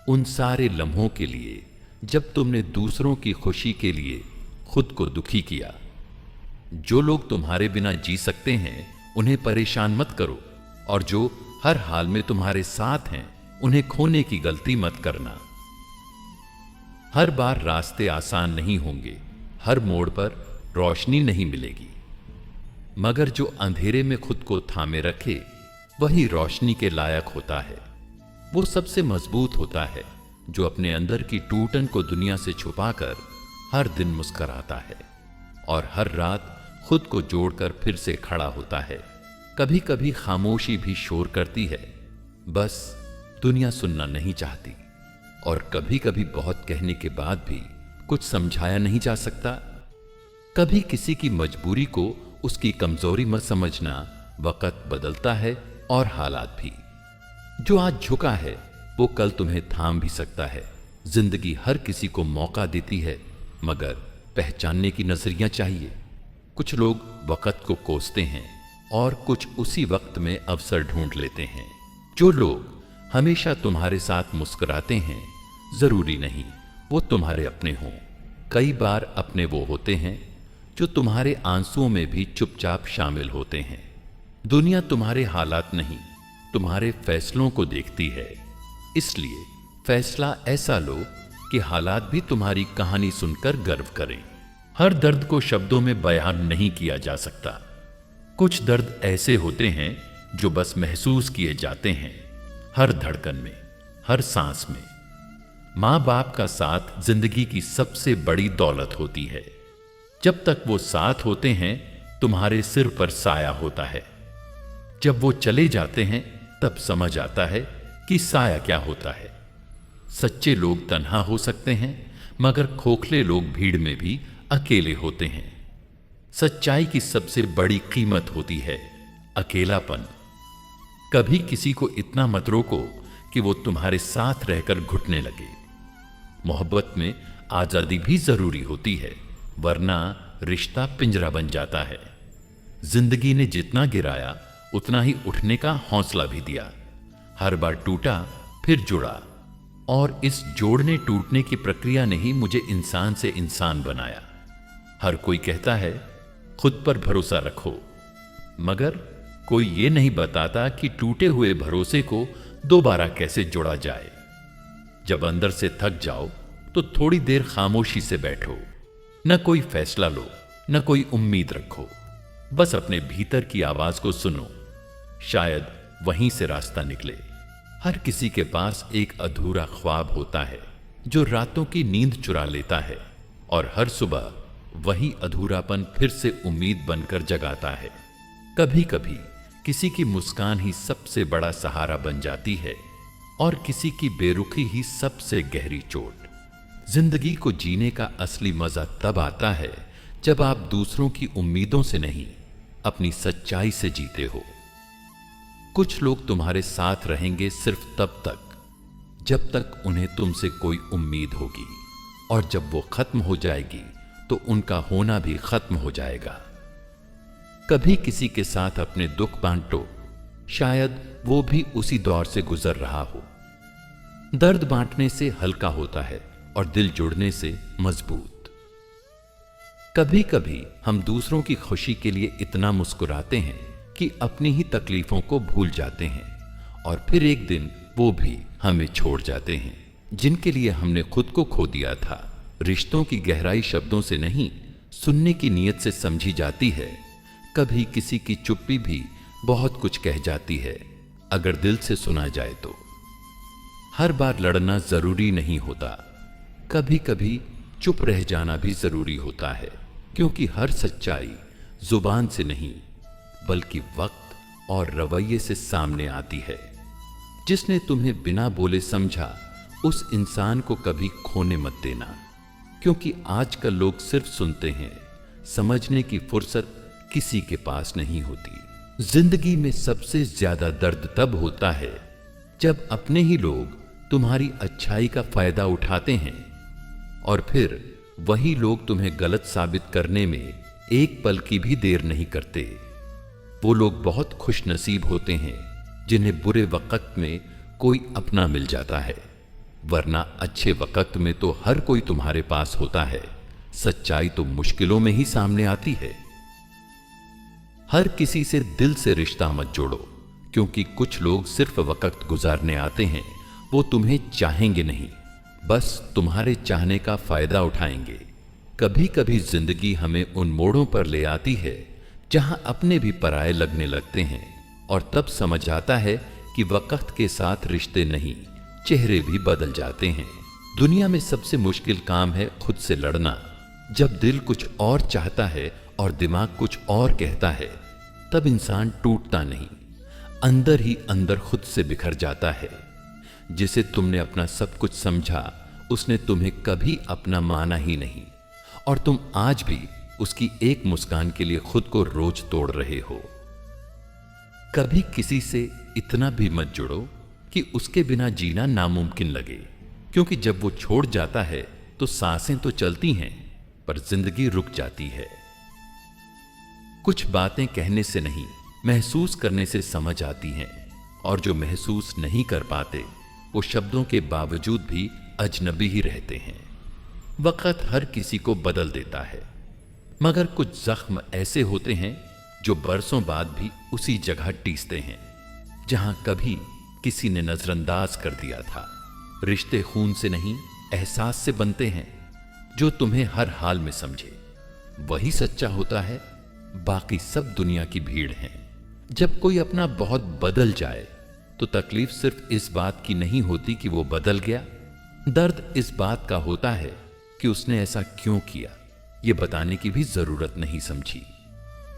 उन सारे लम्हों के लिए जब तुमने दूसरों की खुशी के लिए खुद को दुखी किया। जो लोग तुम्हारे बिना जी सकते हैं उन्हें परेशान मत करो, और जो हर हाल में तुम्हारे साथ हैं उन्हें खोने की गलती मत करना। हर बार रास्ते आसान नहीं होंगे, हर मोड़ पर रोशनी नहीं मिलेगी, मगर जो अंधेरे में खुद को थामे रखे वही रोशनी के लायक होता है। वो सबसे मजबूत होता है जो अपने अंदर की टूटन को दुनिया से छुपाकर हर दिन मुस्कुराता है और हर रात खुद को जोड़कर फिर से खड़ा होता है। कभी कभी खामोशी भी शोर करती है, बस दुनिया सुनना नहीं चाहती। और कभी कभी बहुत कहने के बाद भी कुछ समझाया नहीं जा सकता। कभी किसी की मजबूरी को उसकी कमजोरी मत समझना, वक्त बदलता है और हालात भी। जो आज झुका है वो कल तुम्हें थाम भी सकता है। जिंदगी हर किसी को मौका देती है, मगर पहचानने की नजरिया चाहिए। कुछ लोग वक्त को कोसते हैं और कुछ उसी वक्त में अवसर ढूंढ लेते हैं। जो लोग हमेशा तुम्हारे साथ मुस्कुराते हैं जरूरी नहीं वो तुम्हारे अपने हों। कई बार अपने वो होते हैं जो तुम्हारे आंसुओं में भी चुपचाप शामिल होते हैं। दुनिया तुम्हारे हालात नहीं, तुम्हारे फैसलों को देखती है। इसलिए फैसला ऐसा लो कि हालात भी तुम्हारी कहानी सुनकर गर्व करें। हर दर्द को शब्दों में बयान नहीं किया जा सकता। कुछ दर्द ऐसे होते हैं जो बस महसूस किए जाते हैं, हर धड़कन में, हर सांस में। माँ बाप का साथ जिंदगी की सबसे बड़ी दौलत होती है। जब तक वो साथ होते हैं तुम्हारे सिर पर साया होता है। जब वो चले जाते हैं तब समझ आता है कि साया क्या होता है। सच्चे लोग तन्हा हो सकते हैं मगर खोखले लोग भीड़ में भी अकेले होते हैं। सच्चाई की सबसे बड़ी कीमत होती है अकेलापन। कभी किसी को इतना मत रोको कि वो तुम्हारे साथ रहकर घुटने लगे। मोहब्बत में आजादी भी जरूरी होती है, वरना रिश्ता पिंजरा बन जाता है। जिंदगी ने जितना गिराया उतना ही उठने का हौसला भी दिया। हर बार टूटा फिर जुड़ा, और इस जोड़ने टूटने की प्रक्रिया ने ही मुझे इंसान से इंसान बनाया। हर कोई कहता है खुद पर भरोसा रखो, मगर कोई ये नहीं बताता कि टूटे हुए भरोसे को दोबारा कैसे जोड़ा जाए। जब अंदर से थक जाओ तो थोड़ी देर खामोशी से बैठो, न कोई फैसला लो, न कोई उम्मीद रखो, बस अपने भीतर की आवाज को सुनो, शायद वहीं से रास्ता निकले। हर किसी के पास एक अधूरा ख्वाब होता है जो रातों की नींद चुरा लेता है, और हर सुबह वही अधूरापन फिर से उम्मीद बनकर जगाता है। कभी कभी किसी की मुस्कान ही सबसे बड़ा सहारा बन जाती है, और किसी की बेरुखी ही सबसे गहरी चोट। जिंदगी को जीने का असली मजा तब आता है जब आप दूसरों की उम्मीदों से नहीं, अपनी सच्चाई से जीते हो। कुछ लोग तुम्हारे साथ रहेंगे सिर्फ तब तक जब तक उन्हें तुमसे कोई उम्मीद होगी, और जब वो खत्म हो जाएगी तो उनका होना भी खत्म हो जाएगा। कभी किसी के साथ अपने दुख बांटो, शायद वो भी उसी दौर से गुजर रहा हो। दर्द बांटने से हल्का होता है और दिल जुड़ने से मजबूत। कभी कभी हम दूसरों की खुशी के लिए इतना मुस्कुराते हैं कि अपनी ही तकलीफों को भूल जाते हैं, और फिर एक दिन वो भी हमें छोड़ जाते हैं जिनके लिए हमने खुद को खो दिया था। रिश्तों की गहराई शब्दों से नहीं, सुनने की नीयत से समझी जाती है। कभी किसी की चुप्पी भी बहुत कुछ कह जाती है, अगर दिल से सुना जाए तो। हर बार लड़ना जरूरी नहीं होता, कभी कभी चुप रह जाना भी जरूरी होता है, क्योंकि हर सच्चाई जुबान से नहीं बल्कि वक्त और रवैये से सामने आती है। जिसने तुम्हें बिना बोले समझा, उस इंसान को कभी खोने मत देना, क्योंकि आजकल लोग सिर्फ सुनते हैं, समझने की फुर्सत किसी के पास नहीं होती। जिंदगी में सबसे ज्यादा दर्द तब होता है जब अपने ही लोग तुम्हारी अच्छाई का फायदा उठाते हैं, और फिर वही लोग तुम्हें गलत साबित करने में एक पल की भी देर नहीं करते। वो लोग बहुत खुश नसीब होते हैं जिन्हें बुरे वक्त में कोई अपना मिल जाता है, वरना अच्छे वक्त में तो हर कोई तुम्हारे पास होता है। सच्चाई तो मुश्किलों में ही सामने आती है। हर किसी से दिल से रिश्ता मत जोड़ो, क्योंकि कुछ लोग सिर्फ वक्त गुजारने आते हैं। वो तुम्हें चाहेंगे नहीं, बस तुम्हारे चाहने का फायदा उठाएंगे। कभी कभी जिंदगी हमें उन मोड़ों पर ले आती है जहां अपने भी पराये लगने लगते हैं, और तब समझ आता है कि वक्त के साथ रिश्ते नहीं, चेहरे भी बदल जाते हैं। दुनिया में सबसे मुश्किल काम है खुद से लड़ना। जब दिल कुछ और चाहता है और दिमाग कुछ और कहता है, तब इंसान टूटता नहीं, अंदर ही अंदर खुद से बिखर जाता है। जिसे तुमने अपना सब कुछ समझा, उसने तुम्हें कभी अपना माना ही नहीं, और तुम आज भी उसकी एक मुस्कान के लिए खुद को रोज तोड़ रहे हो। कभी किसी से इतना भी मत जुड़ो कि उसके बिना जीना नामुमकिन लगे, क्योंकि जब वो छोड़ जाता है तो सांसें तो चलती हैं, पर जिंदगी रुक जाती है। कुछ बातें कहने से नहीं, महसूस करने से समझ आती हैं, और जो महसूस नहीं कर पाते वो शब्दों के बावजूद भी अजनबी ही रहते हैं। वक्त हर किसी को बदल देता है, मगर कुछ जख्म ऐसे होते हैं जो बरसों बाद भी उसी जगह टीसते हैं जहां कभी किसी ने नजरअंदाज कर दिया था। रिश्ते खून से नहीं, एहसास से बनते हैं। जो तुम्हें हर हाल में समझे वही सच्चा होता है, बाकी सब दुनिया की भीड़ है। जब कोई अपना बहुत बदल जाए तो तकलीफ सिर्फ इस बात की नहीं होती कि वो बदल गया, दर्द इस बात का होता है कि उसने ऐसा क्यों किया, ये बताने की भी जरूरत नहीं समझी।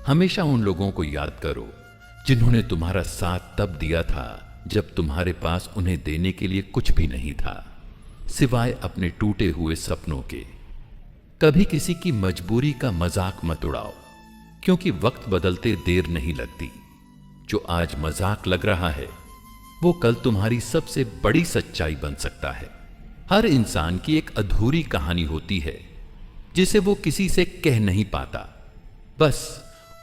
हमेशा उन लोगों को याद करो जिन्होंने तुम्हारा साथ तब दिया था जब तुम्हारे पास उन्हें देने के लिए कुछ भी नहीं था। सिवाय अपने टूटे हुए सपनों के। कभी किसी की मजबूरी का मजाक मत उड़ाओ, क्योंकि वक्त बदलते देर नहीं लगती। जो आज मजाक लग रहा है वो कल तुम्हारी सबसे बड़ी सच्चाई बन सकता है। हर इंसान की एक अधूरी कहानी होती है जिसे वो किसी से कह नहीं पाता। बस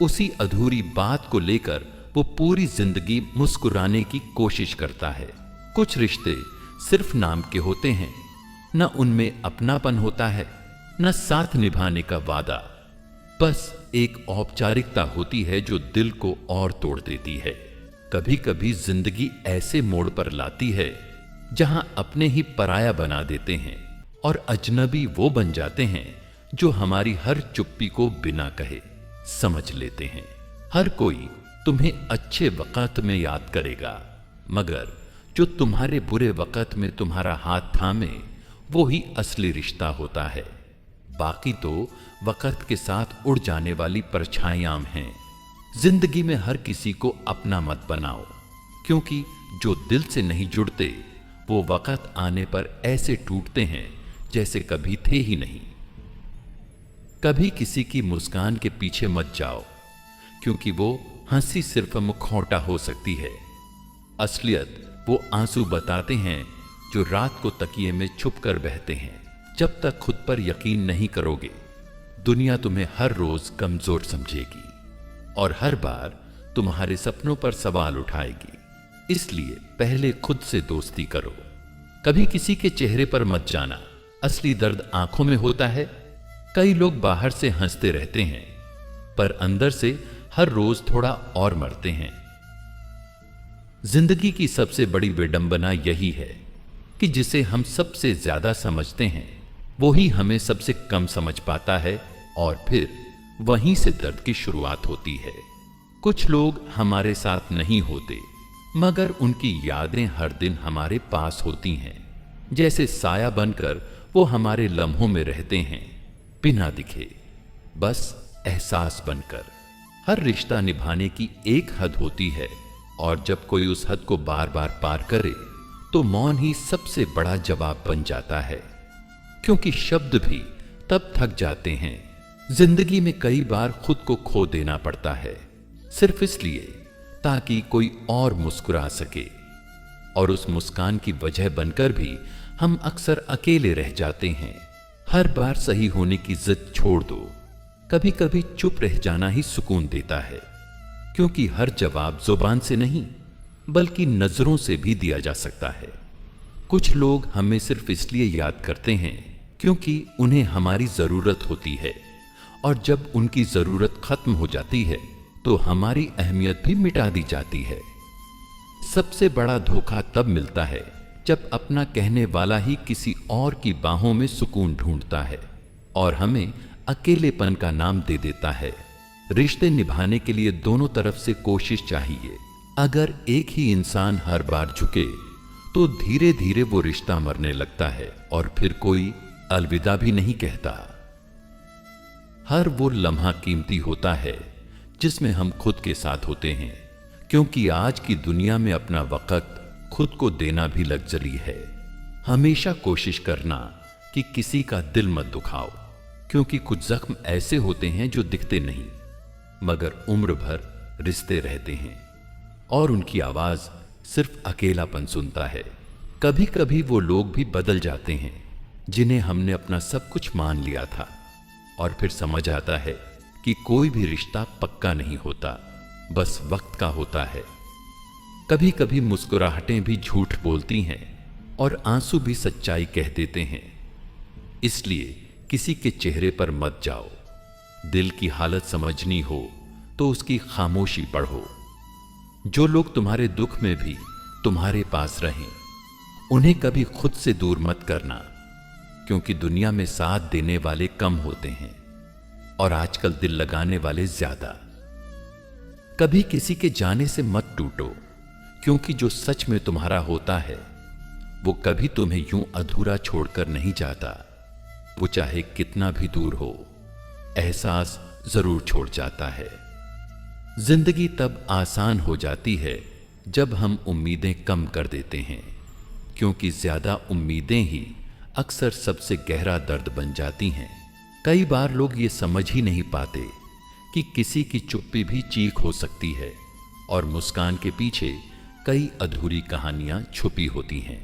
उसी अधूरी बात को लेकर वो पूरी जिंदगी मुस्कुराने की कोशिश करता है। कुछ रिश्ते सिर्फ नाम के होते हैं, न उनमें अपनापन होता है, न साथ निभाने का वादा। बस एक औपचारिकता होती है जो दिल को और तोड़ देती है। कभी कभी जिंदगी ऐसे मोड़ पर लाती है जहां अपने ही पराया बना देते हैं और अजनबी वो बन जाते हैं जो हमारी हर चुप्पी को बिना कहे समझ लेते हैं। हर कोई तुम्हें अच्छे वक्त में याद करेगा, मगर जो तुम्हारे बुरे वक्त में तुम्हारा हाथ थामे वो ही असली रिश्ता होता है। बाकी तो वक्त के साथ उड़ जाने वाली परछाइयां हैं। जिंदगी में हर किसी को अपना मत बनाओ, क्योंकि जो दिल से नहीं जुड़ते वो वक्त आने पर ऐसे टूटते हैं जैसे कभी थे ही नहीं। कभी किसी की मुस्कान के पीछे मत जाओ, क्योंकि वो हंसी सिर्फ मुखौटा हो सकती है। असलियत वो आंसू बताते हैं जो रात को तकिए में छुपकर बहते हैं। जब तक खुद पर यकीन नहीं करोगे, दुनिया तुम्हें हर रोज कमजोर समझेगी और हर बार तुम्हारे सपनों पर सवाल उठाएगी। इसलिए पहले खुद से दोस्ती करो। कभी किसी के चेहरे पर मत जाना, असली दर्द आंखों में होता है। कई लोग बाहर से हंसते रहते हैं, पर अंदर से हर रोज थोड़ा और मरते हैं। जिंदगी की सबसे बड़ी विडंबना यही है कि जिसे हम सबसे ज्यादा समझते हैं वो ही हमें सबसे कम समझ पाता है, और फिर वहीं से दर्द की शुरुआत होती है। कुछ लोग हमारे साथ नहीं होते, मगर उनकी यादें हर दिन हमारे पास होती हैं। जैसे साया बनकर वो हमारे लम्हों में रहते हैं, बिना दिखे, बस एहसास बनकर। हर रिश्ता निभाने की एक हद होती है, और जब कोई उस हद को बार बार पार करे तो मौन ही सबसे बड़ा जवाब बन जाता है, क्योंकि शब्द भी तब थक जाते हैं। जिंदगी में कई बार खुद को खो देना पड़ता है, सिर्फ इसलिए ताकि कोई और मुस्कुरा सके, और उस मुस्कान की वजह बनकर भी हम अक्सर अकेले रह जाते हैं। हर बार सही होने की जिद छोड़ दो। कभी कभी चुप रह जाना ही सुकून देता है, क्योंकि हर जवाब जुबान से नहीं बल्कि नजरों से भी दिया जा सकता है। कुछ लोग हमें सिर्फ इसलिए याद करते हैं क्योंकि उन्हें हमारी जरूरत होती है, और जब उनकी जरूरत खत्म हो जाती है तो हमारी अहमियत भी मिटा दी जाती है। सबसे बड़ा धोखा तब मिलता है जब अपना कहने वाला ही किसी और की बाहों में सुकून ढूंढता है और हमें अकेलेपन का नाम दे देता है। रिश्ते निभाने के लिए दोनों तरफ से कोशिश चाहिए। अगर एक ही इंसान हर बार झुके तो धीरे धीरे वो रिश्ता मरने लगता है और फिर कोई अलविदा भी नहीं कहता। हर वो लम्हा कीमती होता है जिसमें हम खुद के साथ होते हैं, क्योंकि आज की दुनिया में अपना वक्त खुद को देना भी लग्जरी है। हमेशा कोशिश करना कि किसी का दिल मत दुखाओ, क्योंकि कुछ जख्म ऐसे होते हैं जो दिखते नहीं मगर उम्र भर रिश्ते रहते हैं, और उनकी आवाज सिर्फ अकेलापन सुनता है। कभी कभी वो लोग भी बदल जाते हैं जिन्हें हमने अपना सब कुछ मान लिया था, और फिर समझ आता है कि कोई भी रिश्ता पक्का नहीं होता, बस वक्त का होता है। कभी कभी मुस्कुराहटें भी झूठ बोलती हैं और आंसू भी सच्चाई कह देते हैं। इसलिए किसी के चेहरे पर मत जाओ। दिल की हालत समझनी हो तो उसकी खामोशी पढ़ो। जो लोग तुम्हारे दुख में भी तुम्हारे पास रहें, उन्हें कभी खुद से दूर मत करना, क्योंकि दुनिया में साथ देने वाले कम होते हैं और आजकल दिल लगाने वाले ज्यादा। कभी किसी के जाने से मत टूटो, क्योंकि जो सच में तुम्हारा होता है वो कभी तुम्हें यूं अधूरा छोड़कर नहीं जाता। वो चाहे कितना भी दूर हो, एहसास जरूर छोड़ जाता है। जिंदगी तब आसान हो जाती है जब हम उम्मीदें कम कर देते हैं, क्योंकि ज्यादा उम्मीदें ही अक्सर सबसे गहरा दर्द बन जाती हैं। कई बार लोग ये समझ ही नहीं पाते कि किसी की चुप्पी भी चीख हो सकती है और मुस्कान के पीछे कई अधूरी कहानियां छुपी होती हैं।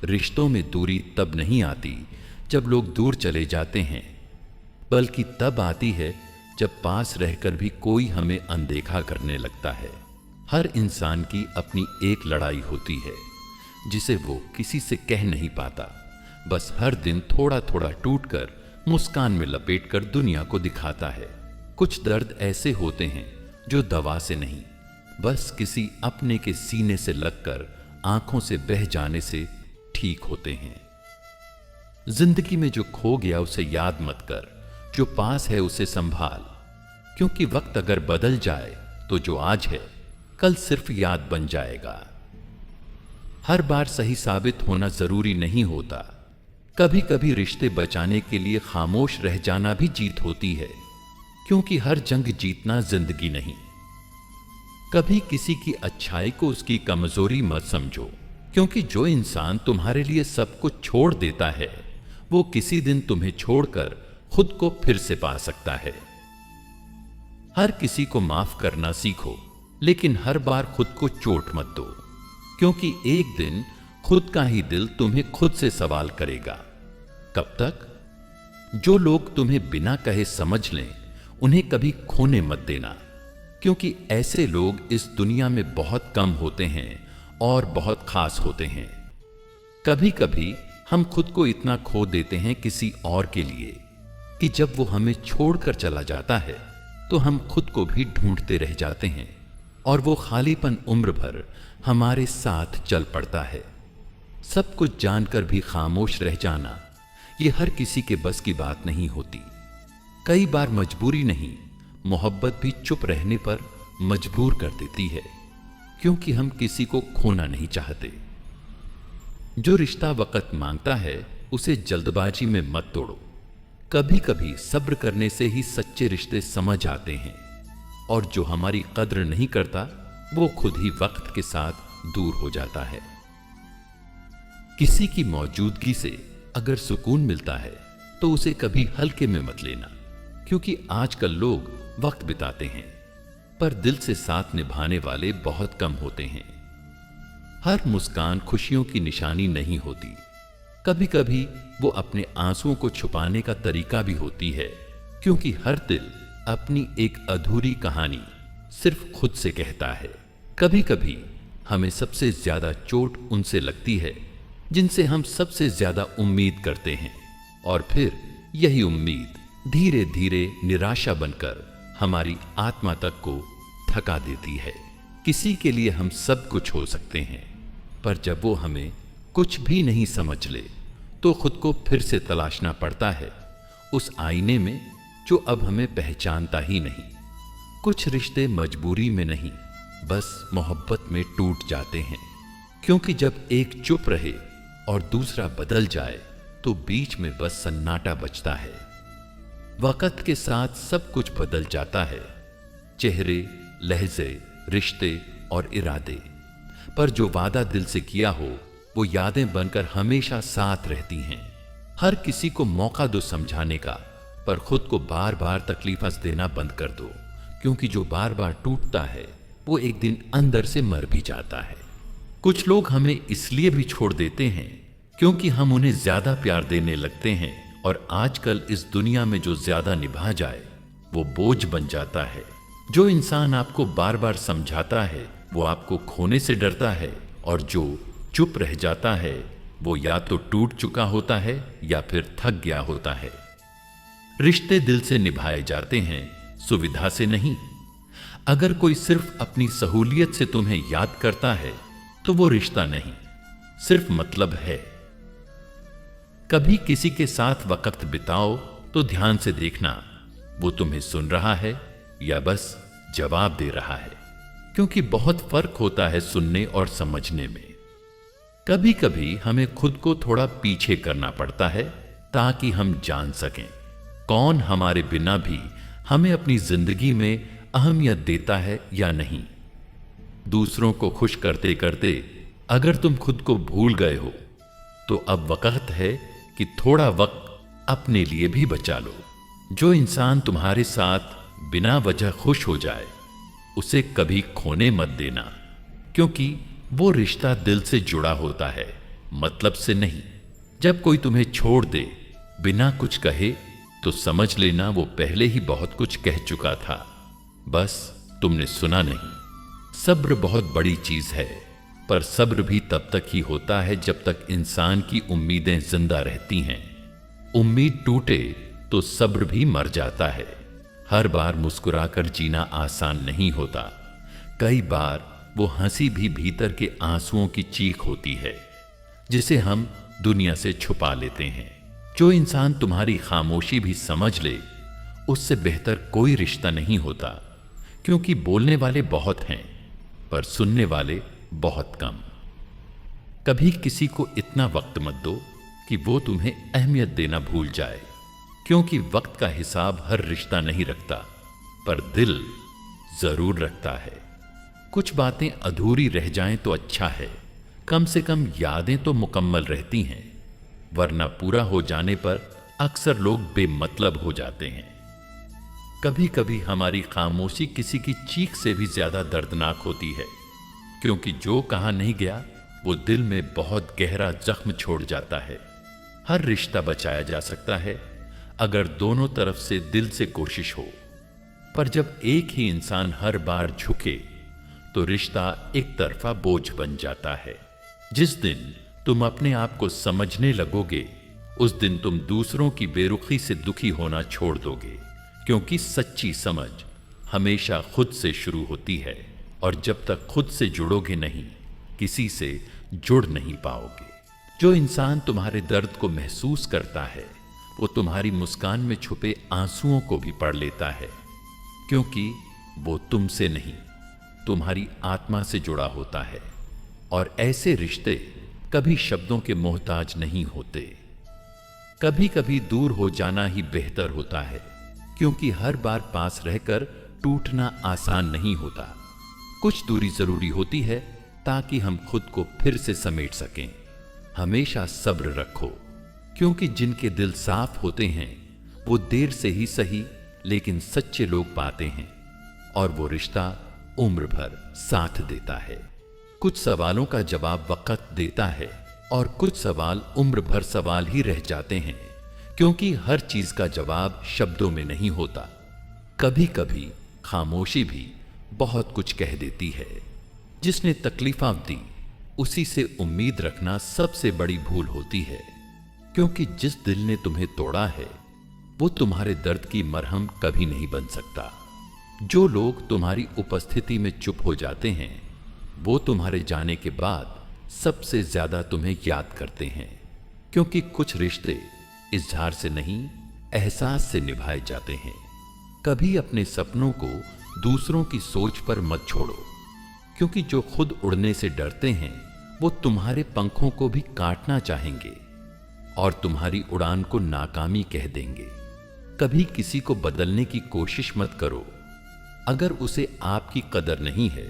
रिश्तों में दूरी तब नहीं आती जब लोग दूर चले जाते हैं, बल्कि तब आती है जब पास रहकर भी कोई हमें अनदेखा करने लगता है। हर इंसान की अपनी एक लड़ाई होती है जिसे वो किसी से कह नहीं पाता, बस हर दिन थोड़ा थोड़ा टूटकर मुस्कान में लपेटकर दुनिया को दिखाता है। कुछ दर्द ऐसे होते हैं जो दवा से नहीं, बस किसी अपने के सीने से लगकर आंखों से बह जाने से ठीक होते हैं। जिंदगी में जो खो गया उसे याद मत कर, जो पास है उसे संभाल, क्योंकि वक्त अगर बदल जाए तो जो आज है कल सिर्फ याद बन जाएगा। हर बार सही साबित होना जरूरी नहीं होता। कभी कभी रिश्ते बचाने के लिए खामोश रह जाना भी जीत होती है, क्योंकि हर जंग जीतना जिंदगी नहीं। कभी किसी की अच्छाई को उसकी कमजोरी मत समझो, क्योंकि जो इंसान तुम्हारे लिए सब कुछ छोड़ देता है वो किसी दिन तुम्हें छोड़कर खुद को फिर से पा सकता है। हर किसी को माफ करना सीखो, लेकिन हर बार खुद को चोट मत दो, क्योंकि एक दिन खुद का ही दिल तुम्हें खुद से सवाल करेगा। कब तक? जो लोग तुम्हें बिना कहे समझ लें उन्हें कभी खोने मत देना, क्योंकि ऐसे लोग इस दुनिया में बहुत कम होते हैं और बहुत खास होते हैं। कभी कभी हम खुद को इतना खो देते हैं किसी और के लिए कि जब वो हमें छोड़कर चला जाता है तो हम खुद को भी ढूंढते रह जाते हैं और वो खालीपन उम्र भर हमारे साथ चल पड़ता है। सब कुछ जानकर भी खामोश रह जाना ये हर किसी के बस की बात नहीं होती। कई बार मजबूरी नहीं, मोहब्बत भी चुप रहने पर मजबूर कर देती है, क्योंकि हम किसी को खोना नहीं चाहते। जो रिश्ता वक्त मांगता है उसे जल्दबाजी में मत तोड़ो। कभी कभी सब्र करने से ही सच्चे रिश्ते समझ आते हैं, और जो हमारी कद्र नहीं करता वो खुद ही वक्त के साथ दूर हो जाता है। किसी की मौजूदगी से अगर सुकून मिलता है तो उसे कभी हल्के में मत लेना, क्योंकि आजकल लोग वक्त बिताते हैं पर दिल से साथ निभाने वाले बहुत कम होते हैं। हर मुस्कान खुशियों की निशानी नहीं होती, कभी कभी वो अपने आंसुओं को छुपाने का तरीका भी होती है, क्योंकि हर दिल अपनी एक अधूरी कहानी सिर्फ खुद से कहता है। कभी कभी हमें सबसे ज्यादा चोट उनसे लगती है जिनसे हम सबसे ज्यादा उम्मीद करते हैं, और फिर यही उम्मीद धीरे धीरे निराशा बनकर हमारी आत्मा तक को थका देती है। किसी के लिए हम सब कुछ हो सकते हैं, पर जब वो हमें कुछ भी नहीं समझ ले तो खुद को फिर से तलाशना पड़ता है उस आईने में जो अब हमें पहचानता ही नहीं। कुछ रिश्ते मजबूरी में नहीं, बस मोहब्बत में टूट जाते हैं, क्योंकि जब एक चुप रहे और दूसरा बदल जाए तो बीच में बस सन्नाटा बचता है। वक्त के साथ सब कुछ बदल जाता है, चेहरे, लहजे, रिश्ते और इरादे, पर जो वादा दिल से किया हो वो यादें बनकर हमेशा साथ रहती हैं। हर किसी को मौका दो समझाने का, पर खुद को बार बार तकलीफें देना बंद कर दो, क्योंकि जो बार बार टूटता है वो एक दिन अंदर से मर भी जाता है। कुछ लोग हमें इसलिए भी छोड़ देते हैं क्योंकि हम उन्हें ज्यादा प्यार देने लगते हैं, और आजकल इस दुनिया में जो ज्यादा निभा जाए वो बोझ बन जाता है। जो इंसान आपको बार बार समझाता है वो आपको खोने से डरता है, और जो चुप रह जाता है वो या तो टूट चुका होता है या फिर थक गया होता है। रिश्ते दिल से निभाए जाते हैं, सुविधा से नहीं। अगर कोई सिर्फ अपनी सहूलियत से तुम्हें याद करता है तो वो रिश्ता नहीं, सिर्फ मतलब है। कभी किसी के साथ वक्त बिताओ तो ध्यान से देखना वो तुम्हें सुन रहा है या बस जवाब दे रहा है, क्योंकि बहुत फर्क होता है सुनने और समझने में। कभी कभी हमें खुद को थोड़ा पीछे करना पड़ता है ताकि हम जान सकें कौन हमारे बिना भी हमें अपनी जिंदगी में अहमियत देता है या नहीं। दूसरों को खुश करते करते अगर तुम खुद को भूल गए हो तो अब वक्त है कि थोड़ा वक्त अपने लिए भी बचा लो। जो इंसान तुम्हारे साथ बिना वजह खुश हो जाए उसे कभी खोने मत देना, क्योंकि वो रिश्ता दिल से जुड़ा होता है, मतलब से नहीं। जब कोई तुम्हें छोड़ दे बिना कुछ कहे तो समझ लेना वो पहले ही बहुत कुछ कह चुका था, बस तुमने सुना नहीं। सब्र बहुत बड़ी चीज है, पर सब्र भी तब तक ही होता है जब तक इंसान की उम्मीदें जिंदा रहती हैं। उम्मीद टूटे तो सब्र भी मर जाता है। हर बार मुस्कुराकर जीना आसान नहीं होता। कई बार वो हंसी भी भीतर के आंसुओं की चीख होती है, जिसे हम दुनिया से छुपा लेते हैं। जो इंसान तुम्हारी खामोशी भी समझ ले, उससे बेहतर कोई रिश्ता नहीं होता, क्योंकि बोलने वाले बहुत हैं पर सुनने वाले बहुत कम। कभी किसी को इतना वक्त मत दो कि वो तुम्हें अहमियत देना भूल जाए, क्योंकि वक्त का हिसाब हर रिश्ता नहीं रखता, पर दिल जरूर रखता है। कुछ बातें अधूरी रह जाएं तो अच्छा है, कम से कम यादें तो मुकम्मल रहती हैं, वरना पूरा हो जाने पर अक्सर लोग बेमतलब हो जाते हैं। कभी कभी हमारी खामोशी किसी की चीख से भी ज्यादा दर्दनाक होती है, क्योंकि जो कहा नहीं गया वो दिल में बहुत गहरा जख्म छोड़ जाता है। हर रिश्ता बचाया जा सकता है अगर दोनों तरफ से दिल से कोशिश हो, पर जब एक ही इंसान हर बार झुके तो रिश्ता एक तरफा बोझ बन जाता है। जिस दिन तुम अपने आप को समझने लगोगे, उस दिन तुम दूसरों की बेरुखी से दुखी होना छोड़ दोगे, क्योंकि सच्ची समझ हमेशा खुद से शुरू होती है, और जब तक खुद से जुड़ोगे नहीं, किसी से जुड़ नहीं पाओगे। जो इंसान तुम्हारे दर्द को महसूस करता है, वो तुम्हारी मुस्कान में छुपे आंसुओं को भी पढ़ लेता है, क्योंकि वो तुमसे नहीं, तुम्हारी आत्मा से जुड़ा होता है। और ऐसे रिश्ते कभी शब्दों के मोहताज नहीं होते। कभी कभी दूर हो जाना ही बेहतर होता है, क्योंकि हर बार पास रहकर टूटना आसान नहीं होता। कुछ दूरी जरूरी होती है ताकि हम खुद को फिर से समेट सकें। हमेशा सब्र रखो, क्योंकि जिनके दिल साफ होते हैं वो देर से ही सही लेकिन सच्चे लोग पाते हैं, और वो रिश्ता उम्र भर साथ देता है। कुछ सवालों का जवाब वक्त देता है, और कुछ सवाल उम्र भर सवाल ही रह जाते हैं, क्योंकि हर चीज का जवाब शब्दों में नहीं होता। कभी कभी खामोशी भी बहुत कुछ कह देती है। जिसने तकलीफां दी उसी से उम्मीद रखना सबसे बड़ी भूल होती है, क्योंकि जिस दिल ने तुम्हें तोड़ा है वो तुम्हारे दर्द की मरहम कभी नहीं बन सकता। जो लोग तुम्हारी उपस्थिति में चुप हो जाते हैं, वो तुम्हारे जाने के बाद सबसे ज्यादा तुम्हें याद करते हैं, क्योंकि कुछ रिश्ते इजहार से नहीं, एहसास से निभाए जाते हैं। कभी अपने सपनों को दूसरों की सोच पर मत छोड़ो, क्योंकि जो खुद उड़ने से डरते हैं वो तुम्हारे पंखों को भी काटना चाहेंगे और तुम्हारी उड़ान को नाकामी कह देंगे। कभी किसी को बदलने की कोशिश मत करो। अगर उसे आपकी कदर नहीं है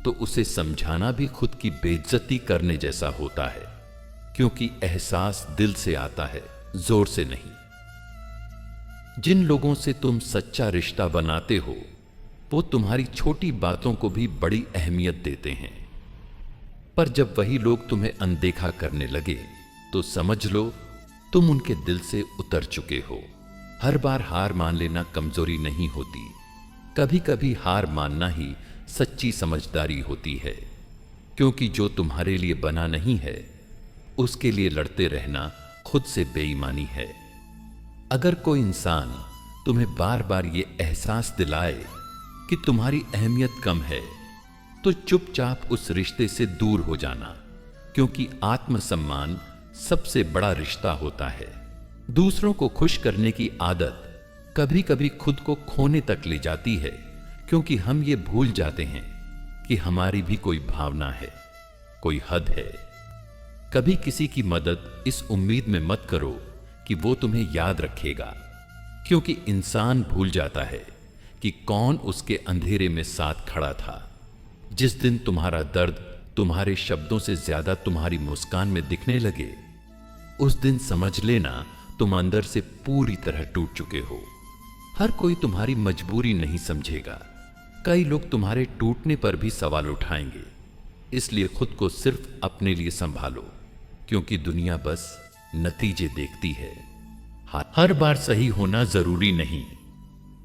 तो उसे समझाना भी खुद की बेइज्जती करने जैसा होता है, क्योंकि एहसास दिल से आता है, जोर से नहीं। जिन लोगों से तुम सच्चा रिश्ता बनाते हो वो तुम्हारी छोटी बातों को भी बड़ी अहमियत देते हैं, पर जब वही लोग तुम्हें अनदेखा करने लगे तो समझ लो तुम उनके दिल से उतर चुके हो। हर बार हार मान लेना कमजोरी नहीं होती, कभी कभी हार मानना ही सच्ची समझदारी होती है, क्योंकि जो तुम्हारे लिए बना नहीं है उसके लिए लड़ते रहना खुद से बेईमानी है। अगर कोई इंसान तुम्हें बार बार ये एहसास दिलाए कि तुम्हारी अहमियत कम है तो चुपचाप उस रिश्ते से दूर हो जाना, क्योंकि आत्मसम्मान सबसे बड़ा रिश्ता होता है। दूसरों को खुश करने की आदत कभी कभी खुद को खोने तक ले जाती है, क्योंकि हम ये भूल जाते हैं कि हमारी भी कोई भावना है, कोई हद है। कभी किसी की मदद इस उम्मीद में मत करो कि वो तुम्हें याद रखेगा, क्योंकि इंसान भूल जाता है कि कौन उसके अंधेरे में साथ खड़ा था। जिस दिन तुम्हारा दर्द तुम्हारे शब्दों से ज्यादा तुम्हारी मुस्कान में दिखने लगे, उस दिन समझ लेना तुम अंदर से पूरी तरह टूट चुके हो। हर कोई तुम्हारी मजबूरी नहीं समझेगा। कई लोग तुम्हारे टूटने पर भी सवाल उठाएंगे। इसलिए खुद को सिर्फ अपने लिए संभालो, क्योंकि दुनिया बस नतीजे देखती है। हर बार सही होना जरूरी नहीं।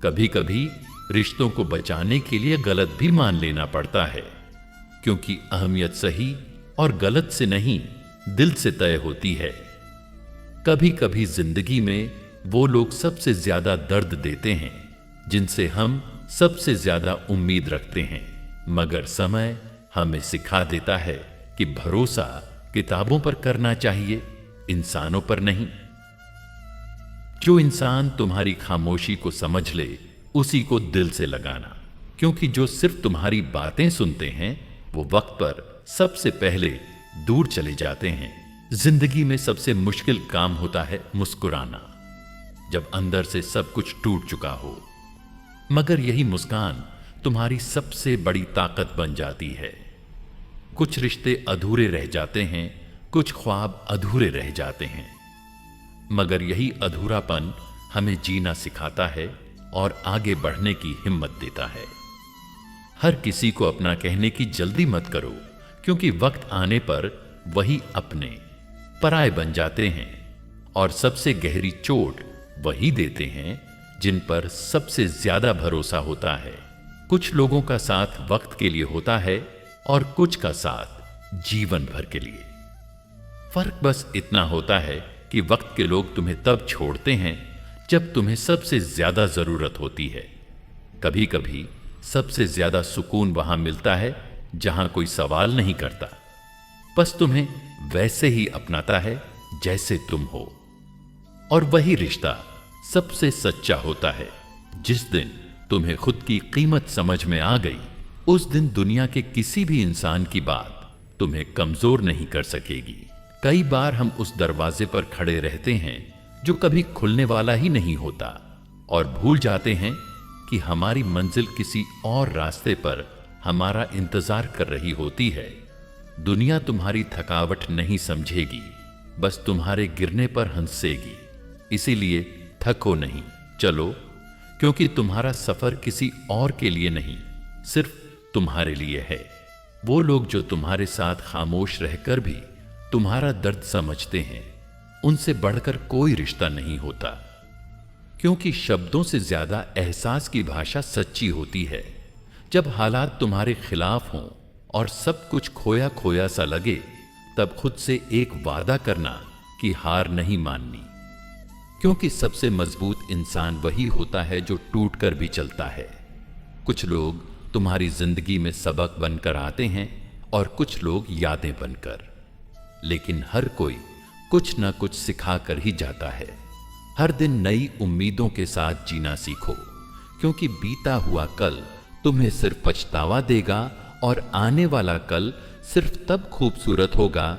कभी कभी रिश्तों को बचाने के लिए गलत भी मान लेना पड़ता है, क्योंकि अहमियत सही और गलत से नहीं, दिल से तय होती है। कभी कभी जिंदगी में वो लोग सबसे ज्यादा दर्द देते हैं जिनसे हम सबसे ज्यादा उम्मीद रखते हैं, मगर समय हमें सिखा देता है कि भरोसा किताबों पर करना चाहिए, इंसानों पर नहीं। जो इंसान तुम्हारी खामोशी को समझ ले, उसी को दिल से लगाना, क्योंकि जो सिर्फ तुम्हारी बातें सुनते हैं वो वक्त पर सबसे पहले दूर चले जाते हैं। जिंदगी में सबसे मुश्किल काम होता है मुस्कुराना, जब अंदर से सब कुछ टूट चुका हो, मगर यही मुस्कान तुम्हारी सबसे बड़ी ताकत बन जाती है। कुछ रिश्ते अधूरे रह जाते हैं, कुछ ख्वाब अधूरे रह जाते हैं, मगर यही अधूरापन हमें जीना सिखाता है और आगे बढ़ने की हिम्मत देता है। हर किसी को अपना कहने की जल्दी मत करो, क्योंकि वक्त आने पर वही अपने पराये बन जाते हैं, और सबसे गहरी चोट वही देते हैं जिन पर सबसे ज्यादा भरोसा होता है। कुछ लोगों का साथ वक्त के लिए होता है और कुछ का साथ जीवन भर के लिए। फर्क बस इतना होता है कि वक्त के लोग तुम्हें तब छोड़ते हैं जब तुम्हें सबसे ज्यादा जरूरत होती है। कभी कभी सबसे ज्यादा सुकून वहां मिलता है जहां कोई सवाल नहीं करता, बस तुम्हें वैसे ही अपनाता है जैसे तुम हो। और वही रिश्ता सबसे सच्चा होता है। जिस दिन तुम्हें खुद की कीमत समझ में आ गई, उस दिन दुनिया के किसी भी इंसान की बात तुम्हें कमजोर नहीं कर सकेगी। कई बार हम उस दरवाजे पर खड़े रहते हैं जो कभी खुलने वाला ही नहीं होता, और भूल जाते हैं कि हमारी मंजिल किसी और रास्ते पर हमारा इंतजार कर रही होती है। दुनिया तुम्हारी थकावट नहीं समझेगी, बस तुम्हारे गिरने पर हंसेगी। इसीलिए थको नहीं, चलो, क्योंकि तुम्हारा सफर किसी और के लिए नहीं, सिर्फ तुम्हारे लिए है। वो लोग जो तुम्हारे साथ खामोश रहकर भी तुम्हारा दर्द समझते हैं, उनसे बढ़कर कोई रिश्ता नहीं होता, क्योंकि शब्दों से ज्यादा एहसास की भाषा सच्ची होती है। जब हालात तुम्हारे खिलाफ हों और सब कुछ खोया खोया सा लगे, तब खुद से एक वादा करना कि हार नहीं माननी, क्योंकि सबसे मजबूत इंसान वही होता है जो टूटकर भी चलता है। कुछ लोग तुम्हारी जिंदगी में सबक बनकर आते हैं और कुछ लोग यादें बनकर, लेकिन हर कोई कुछ ना कुछ सिखा कर ही जाता है। हर दिन नई उम्मीदों के साथ जीना सीखो, क्योंकि बीता हुआ कल तुम्हें सिर्फ पछतावा देगा, और आने वाला कल सिर्फ तब खूबसूरत होगा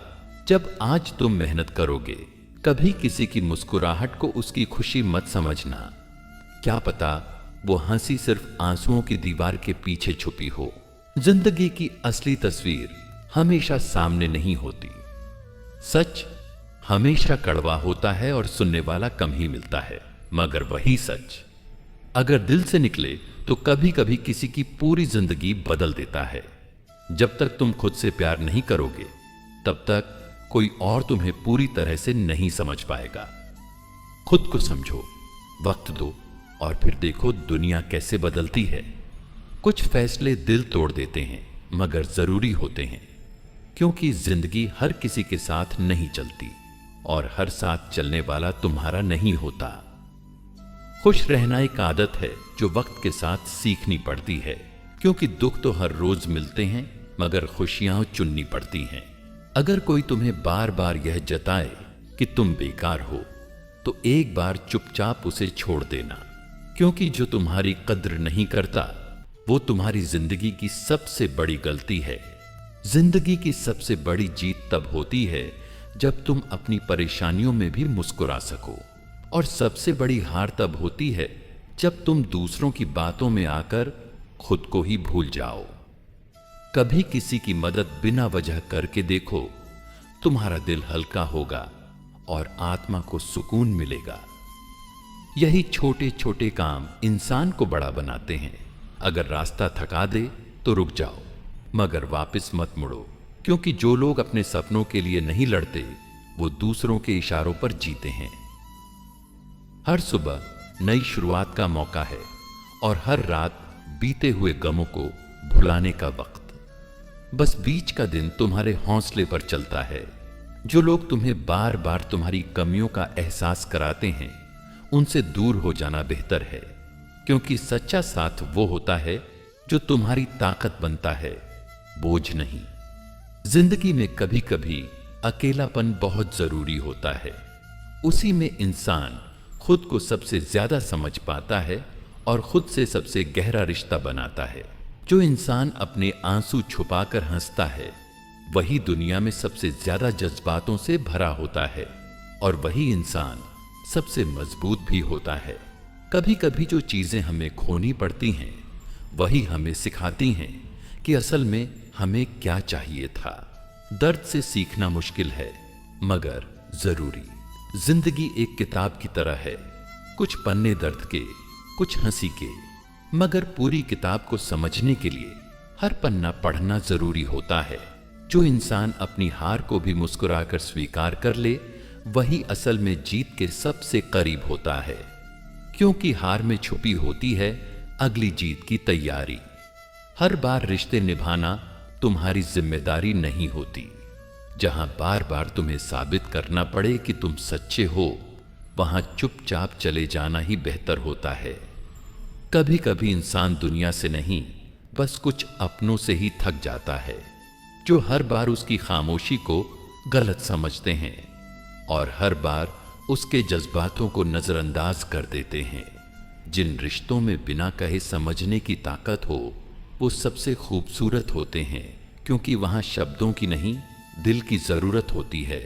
जब आज तुम मेहनत करोगे। कभी किसी की मुस्कुराहट को उसकी खुशी मत समझना, क्या पता वो हंसी सिर्फ आंसुओं की दीवार के पीछे छुपी हो। जिंदगी की असली तस्वीर हमेशा सामने नहीं होती। सच हमेशा कड़वा होता है और सुनने वाला कम ही मिलता है, मगर वही सच अगर दिल से निकले तो कभी कभी किसी की पूरी जिंदगी बदल देता है। जब तक तुम खुद से प्यार नहीं करोगे, तब तक कोई और तुम्हें पूरी तरह से नहीं समझ पाएगा। खुद को समझो, वक्त दो, और फिर देखो दुनिया कैसे बदलती है। कुछ फैसले दिल तोड़ देते हैं, मगर जरूरी होते हैं, क्योंकि जिंदगी हर किसी के साथ नहीं चलती, और हर साथ चलने वाला तुम्हारा नहीं होता। खुश रहना एक आदत है जो वक्त के साथ सीखनी पड़ती है, क्योंकि दुख तो हर रोज मिलते हैं, मगर खुशियां चुननी पड़ती हैं। अगर कोई तुम्हें बार बार यह जताए कि तुम बेकार हो, तो एक बार चुपचाप उसे छोड़ देना, क्योंकि जो तुम्हारी कद्र नहीं करता वो तुम्हारी जिंदगी की सबसे बड़ी गलती है। जिंदगी की सबसे बड़ी जीत तब होती है जब तुम अपनी परेशानियों में भी मुस्कुरा सको, और सबसे बड़ी हार तब होती है जब तुम दूसरों की बातों में आकर खुद को ही भूल जाओ। कभी किसी की मदद बिना वजह करके देखो, तुम्हारा दिल हल्का होगा और आत्मा को सुकून मिलेगा। यही छोटे छोटे काम इंसान को बड़ा बनाते हैं। अगर रास्ता थका दे तो रुक जाओ, मगर वापस मत मुड़ो, क्योंकि जो लोग अपने सपनों के लिए नहीं लड़ते वो दूसरों के इशारों पर जीते हैं। हर सुबह नई शुरुआत का मौका है और हर रात बीते हुए गमों को भुलाने का वक्त। बस बीच का दिन तुम्हारे हौसले पर चलता है। जो लोग तुम्हें बार बार तुम्हारी कमियों का एहसास कराते हैं उनसे दूर हो जाना बेहतर है, क्योंकि सच्चा साथ वो होता है जो तुम्हारी ताकत बनता है, बोझ नहीं। जिंदगी में कभी कभी अकेलापन बहुत जरूरी होता है। उसी में इंसान खुद को सबसे ज्यादा समझ पाता है और खुद से सबसे गहरा रिश्ता बनाता है। जो इंसान अपने आंसू छुपाकर हंसता है वही दुनिया में सबसे ज्यादा जज्बातों से भरा होता है, और वही इंसान सबसे मजबूत भी होता है। कभी कभी जो चीजें हमें खोनी पड़ती हैं वही हमें सिखाती हैं कि असल में हमें क्या चाहिए था। दर्द से सीखना मुश्किल है मगर जरूरी। जिंदगी एक किताब की तरह है, कुछ पन्ने दर्द के, कुछ हंसी के, मगर पूरी किताब को समझने के लिए हर पन्ना पढ़ना जरूरी होता है। जो इंसान अपनी हार को भी मुस्कुराकर स्वीकार कर ले वही असल में जीत के सबसे करीब होता है, क्योंकि हार में छुपी होती है अगली जीत की तैयारी। हर बार रिश्ते निभाना तुम्हारी जिम्मेदारी नहीं होती। जहां बार बार तुम्हें साबित करना पड़े कि तुम सच्चे हो, वहां चुपचाप चले जाना ही बेहतर होता है। कभी कभी इंसान दुनिया से नहीं बस कुछ अपनों से ही थक जाता है, जो हर बार उसकी खामोशी को गलत समझते हैं और हर बार उसके जज्बातों को नजरअंदाज कर देते हैं। जिन रिश्तों में बिना कहे समझने की ताकत हो वो सबसे खूबसूरत होते हैं, क्योंकि वहां शब्दों की नहीं दिल की जरूरत होती है।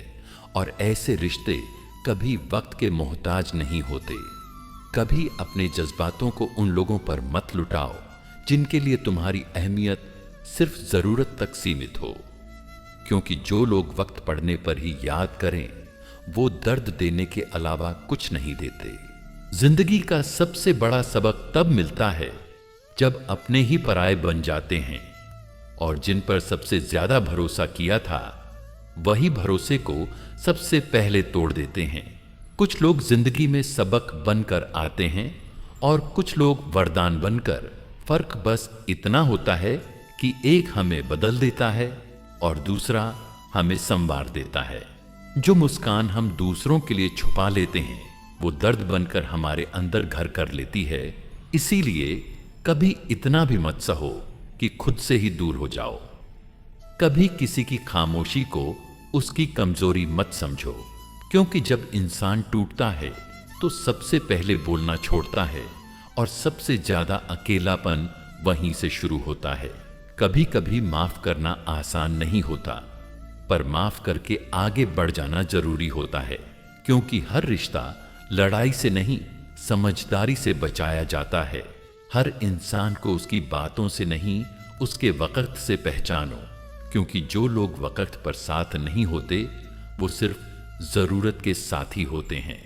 और ऐसे रिश्ते कभी वक्त के मोहताज नहीं होते। कभी अपने जज्बातों को उन लोगों पर मत लुटाओ जिनके लिए तुम्हारी अहमियत सिर्फ जरूरत तक सीमित हो, क्योंकि जो लोग वक्त पड़ने पर ही याद करें वो दर्द देने के अलावा कुछ नहीं देते। जिंदगी का सबसे बड़ा सबक तब मिलता है जब अपने ही पराये बन जाते हैं, और जिन पर सबसे ज्यादा भरोसा किया था वही भरोसे को सबसे पहले तोड़ देते हैं। कुछ लोग जिंदगी में सबक बनकर आते हैं और कुछ लोग वरदान बनकर। फर्क बस इतना होता है कि एक हमें बदल देता है और दूसरा हमें संवार देता है। जो मुस्कान हम दूसरों के लिए छुपा लेते हैं वो दर्द बनकर हमारे अंदर घर कर लेती है। इसीलिए कभी इतना भी मत सहो कि खुद से ही दूर हो जाओ। कभी किसी की खामोशी को उसकी कमजोरी मत समझो, क्योंकि जब इंसान टूटता है तो सबसे पहले बोलना छोड़ता है और सबसे ज्यादा अकेलापन वहीं से शुरू होता है। कभी कभी माफ करना आसान नहीं होता, पर माफ करके आगे बढ़ जाना जरूरी होता है, क्योंकि हर रिश्ता लड़ाई से नहीं समझदारी से बचाया जाता है। हर इंसान को उसकी बातों से नहीं उसके वक़्त से पहचानो, क्योंकि जो लोग वक़्त पर साथ नहीं होते वो सिर्फ जरूरत के साथी होते हैं।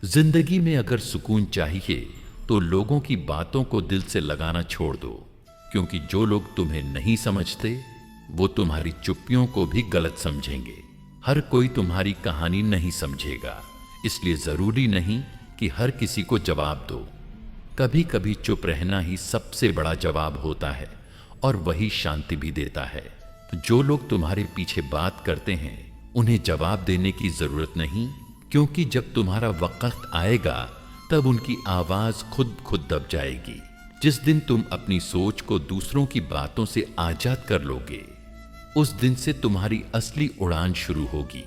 जिंदगी में अगर सुकून चाहिए तो लोगों की बातों को दिल से लगाना छोड़ दो, क्योंकि जो लोग तुम्हें नहीं समझते वो तुम्हारी चुप्पियों को भी गलत समझेंगे। हर कोई तुम्हारी कहानी नहीं समझेगा, इसलिए जरूरी नहीं कि हर किसी को जवाब दो। कभी कभी चुप रहना ही सबसे बड़ा जवाब होता है और वही शांति भी देता है। जो लोग तुम्हारे पीछे बात करते हैं उन्हें जवाब देने की जरूरत नहीं, क्योंकि जब तुम्हारा वक्त आएगा तब उनकी आवाज खुद दब जाएगी। जिस दिन तुम अपनी सोच को दूसरों की बातों से आजाद कर लोगे उस दिन से तुम्हारी असली उड़ान शुरू होगी,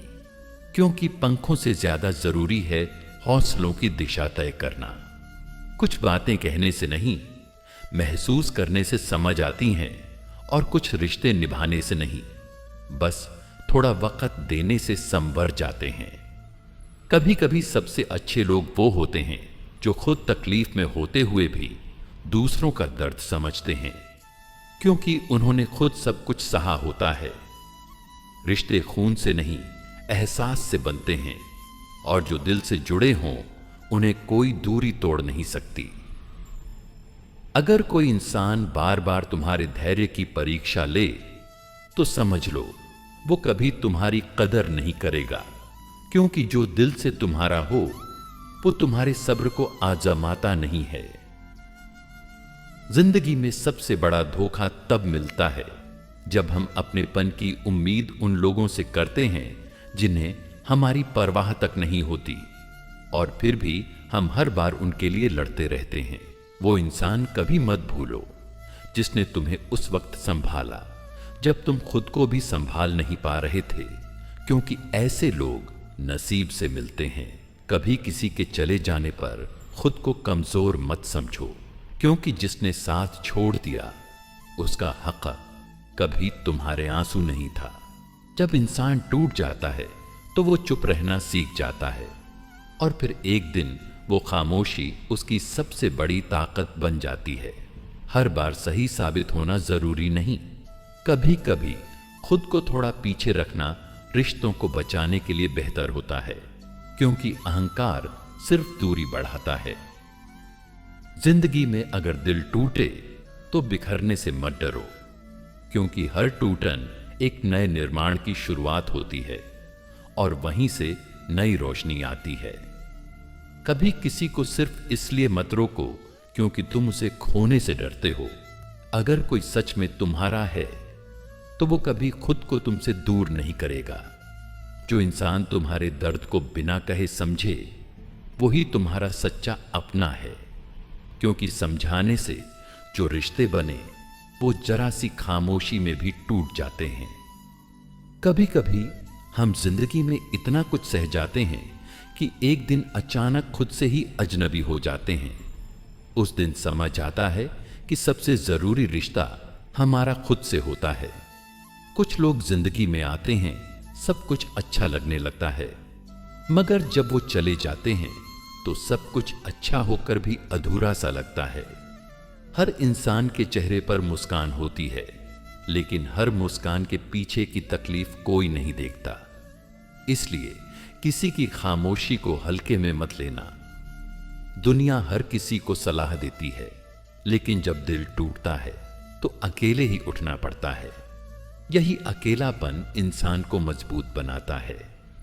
क्योंकि पंखों से ज्यादा जरूरी है हौसलों की दिशा तय करना। कुछ बातें कहने से नहीं महसूस करने से समझ आती हैं, और कुछ रिश्ते निभाने से नहीं बस थोड़ा वक्त देने से संवर जाते हैं। कभी कभी सबसे अच्छे लोग वो होते हैं जो खुद तकलीफ में होते हुए भी दूसरों का दर्द समझते हैं, क्योंकि उन्होंने खुद सब कुछ सहा होता है। रिश्ते खून से नहीं एहसास से बनते हैं, और जो दिल से जुड़े हों उन्हें कोई दूरी तोड़ नहीं सकती। अगर कोई इंसान बार बार तुम्हारे धैर्य की परीक्षा ले तो समझ लो वो कभी तुम्हारी कदर नहीं करेगा, क्योंकि जो दिल से तुम्हारा हो वो तुम्हारे सब्र को आजमाता नहीं है। जिंदगी में सबसे बड़ा धोखा तब मिलता है जब हम अपनेपन की उम्मीद उन लोगों से करते हैं जिन्हें हमारी परवाह तक नहीं होती, और फिर भी हम हर बार उनके लिए लड़ते रहते हैं। वो इंसान कभी मत भूलो जिसने तुम्हें उस वक्त संभाला जब तुम खुद को भी संभाल नहीं पा रहे थे, क्योंकि ऐसे लोग नसीब से मिलते हैं। कभी किसी के चले जाने पर खुद को कमजोर मत समझो, क्योंकि जिसने साथ छोड़ दिया उसका हक कभी तुम्हारे आंसू नहीं था। जब इंसान टूट जाता है तो वो चुप रहना सीख जाता है, और फिर एक दिन वो खामोशी उसकी सबसे बड़ी ताकत बन जाती है। हर बार सही साबित होना जरूरी नहीं, कभी कभी खुद को थोड़ा पीछे रखना रिश्तों को बचाने के लिए बेहतर होता है, क्योंकि अहंकार सिर्फ दूरी बढ़ाता है। जिंदगी में अगर दिल टूटे तो बिखरने से मत डरो, क्योंकि हर टूटन एक नए निर्माण की शुरुआत होती है और वहीं से नई रोशनी आती है। कभी किसी को सिर्फ इसलिए मत रोको क्योंकि तुम उसे खोने से डरते हो। अगर कोई सच में तुम्हारा है तो वो कभी खुद को तुमसे दूर नहीं करेगा। जो इंसान तुम्हारे दर्द को बिना कहे समझे वही तुम्हारा सच्चा अपना है, क्योंकि समझाने से जो रिश्ते बने वो जरा सी खामोशी में भी टूट जाते हैं। कभी कभी हम जिंदगी में इतना कुछ सह जाते हैं कि एक दिन अचानक खुद से ही अजनबी हो जाते हैं। उस दिन समझ आता है कि सबसे जरूरी रिश्ता हमारा खुद से होता है। कुछ लोग जिंदगी में आते हैं, सब कुछ अच्छा लगने लगता है, मगर जब वो चले जाते हैं तो सब कुछ अच्छा होकर भी अधूरा सा लगता है। हर इंसान के चेहरे पर मुस्कान होती है, लेकिन हर मुस्कान के पीछे की तकलीफ कोई नहीं देखता। इसलिए किसी की खामोशी को हल्के में मत लेना। दुनिया हर किसी को सलाह देती है, लेकिन जब दिल टूटता है तो अकेले ही उठना पड़ता है। यही अकेलापन इंसान को मजबूत बनाता है।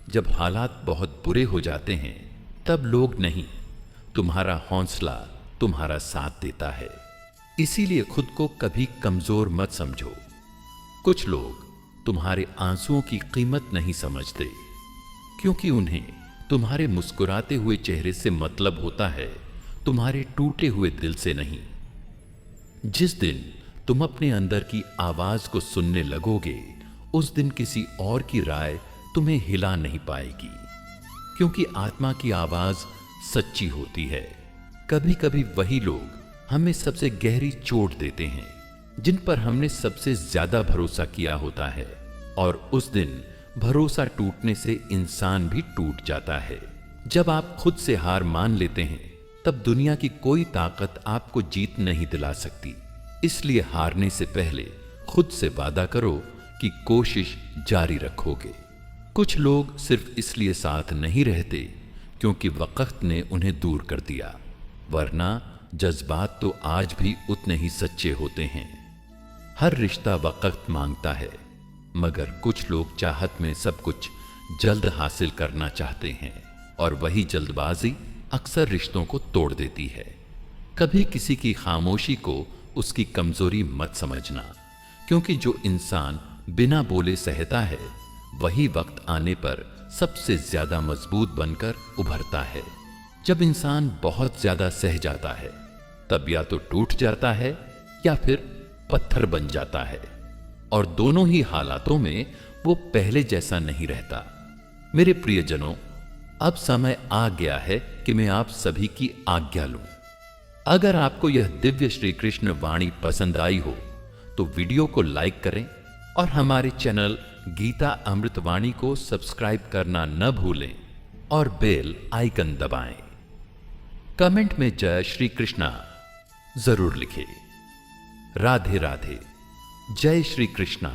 जब हालात बहुत बुरे हो जाते हैं तब लोग नहीं, तुम्हारा हौसला तुम्हारा साथ देता है। इसीलिए खुद को कभी कमजोर मत समझो। कुछ लोग तुम्हारे आंसुओं की कीमत नहीं समझते, क्योंकि उन्हें तुम्हारे मुस्कुराते हुए चेहरे से मतलब होता है, तुम्हारे टूटे हुए दिल से नहीं। जिस दिन तुम अपने अंदर की आवाज को सुनने लगोगे, उस दिन किसी और की राय तुम्हें हिला नहीं पाएगी, क्योंकि आत्मा की आवाज सच्ची होती है। कभी कभी वही लोग हमें सबसे गहरी चोट देते हैं जिन पर हमने सबसे ज्यादा भरोसा किया होता है, और उस दिन भरोसा टूटने से इंसान भी टूट जाता है। जब आप खुद से हार मान लेते हैं तब दुनिया की कोई ताकत आपको जीत नहीं दिला सकती। इसलिए हारने से पहले खुद से वादा करो कि कोशिश जारी रखोगे। कुछ लोग सिर्फ इसलिए साथ नहीं रहते क्योंकि वक्त ने उन्हें दूर कर दिया, वरना जज्बात तो आज भी उतने ही सच्चे होते हैं। हर रिश्ता वक्त मांगता है, मगर कुछ लोग चाहत में सब कुछ जल्द हासिल करना चाहते हैं, और वही जल्दबाजी अक्सर रिश्तों को तोड़ देती है। कभी किसी की खामोशी को उसकी कमजोरी मत समझना, क्योंकि जो इंसान बिना बोले सहता है वही वक्त आने पर सबसे ज्यादा मजबूत बनकर उभरता है। जब इंसान बहुत ज्यादा सह जाता है तब या तो टूट जाता है या फिर पत्थर बन जाता है, और दोनों ही हालातों में वो पहले जैसा नहीं रहता। मेरे प्रियजनों, अब समय आ गया है कि मैं आप सभी की आज्ञा लूं। अगर आपको यह दिव्य श्री कृष्ण वाणी पसंद आई हो तो वीडियो को लाइक करें और हमारे चैनल गीता अमृत वाणी को सब्सक्राइब करना न भूलें और बेल आइकन दबाएं। कमेंट में जय श्री कृष्णा जरूर लिखें। राधे राधे। जय श्री कृष्णा।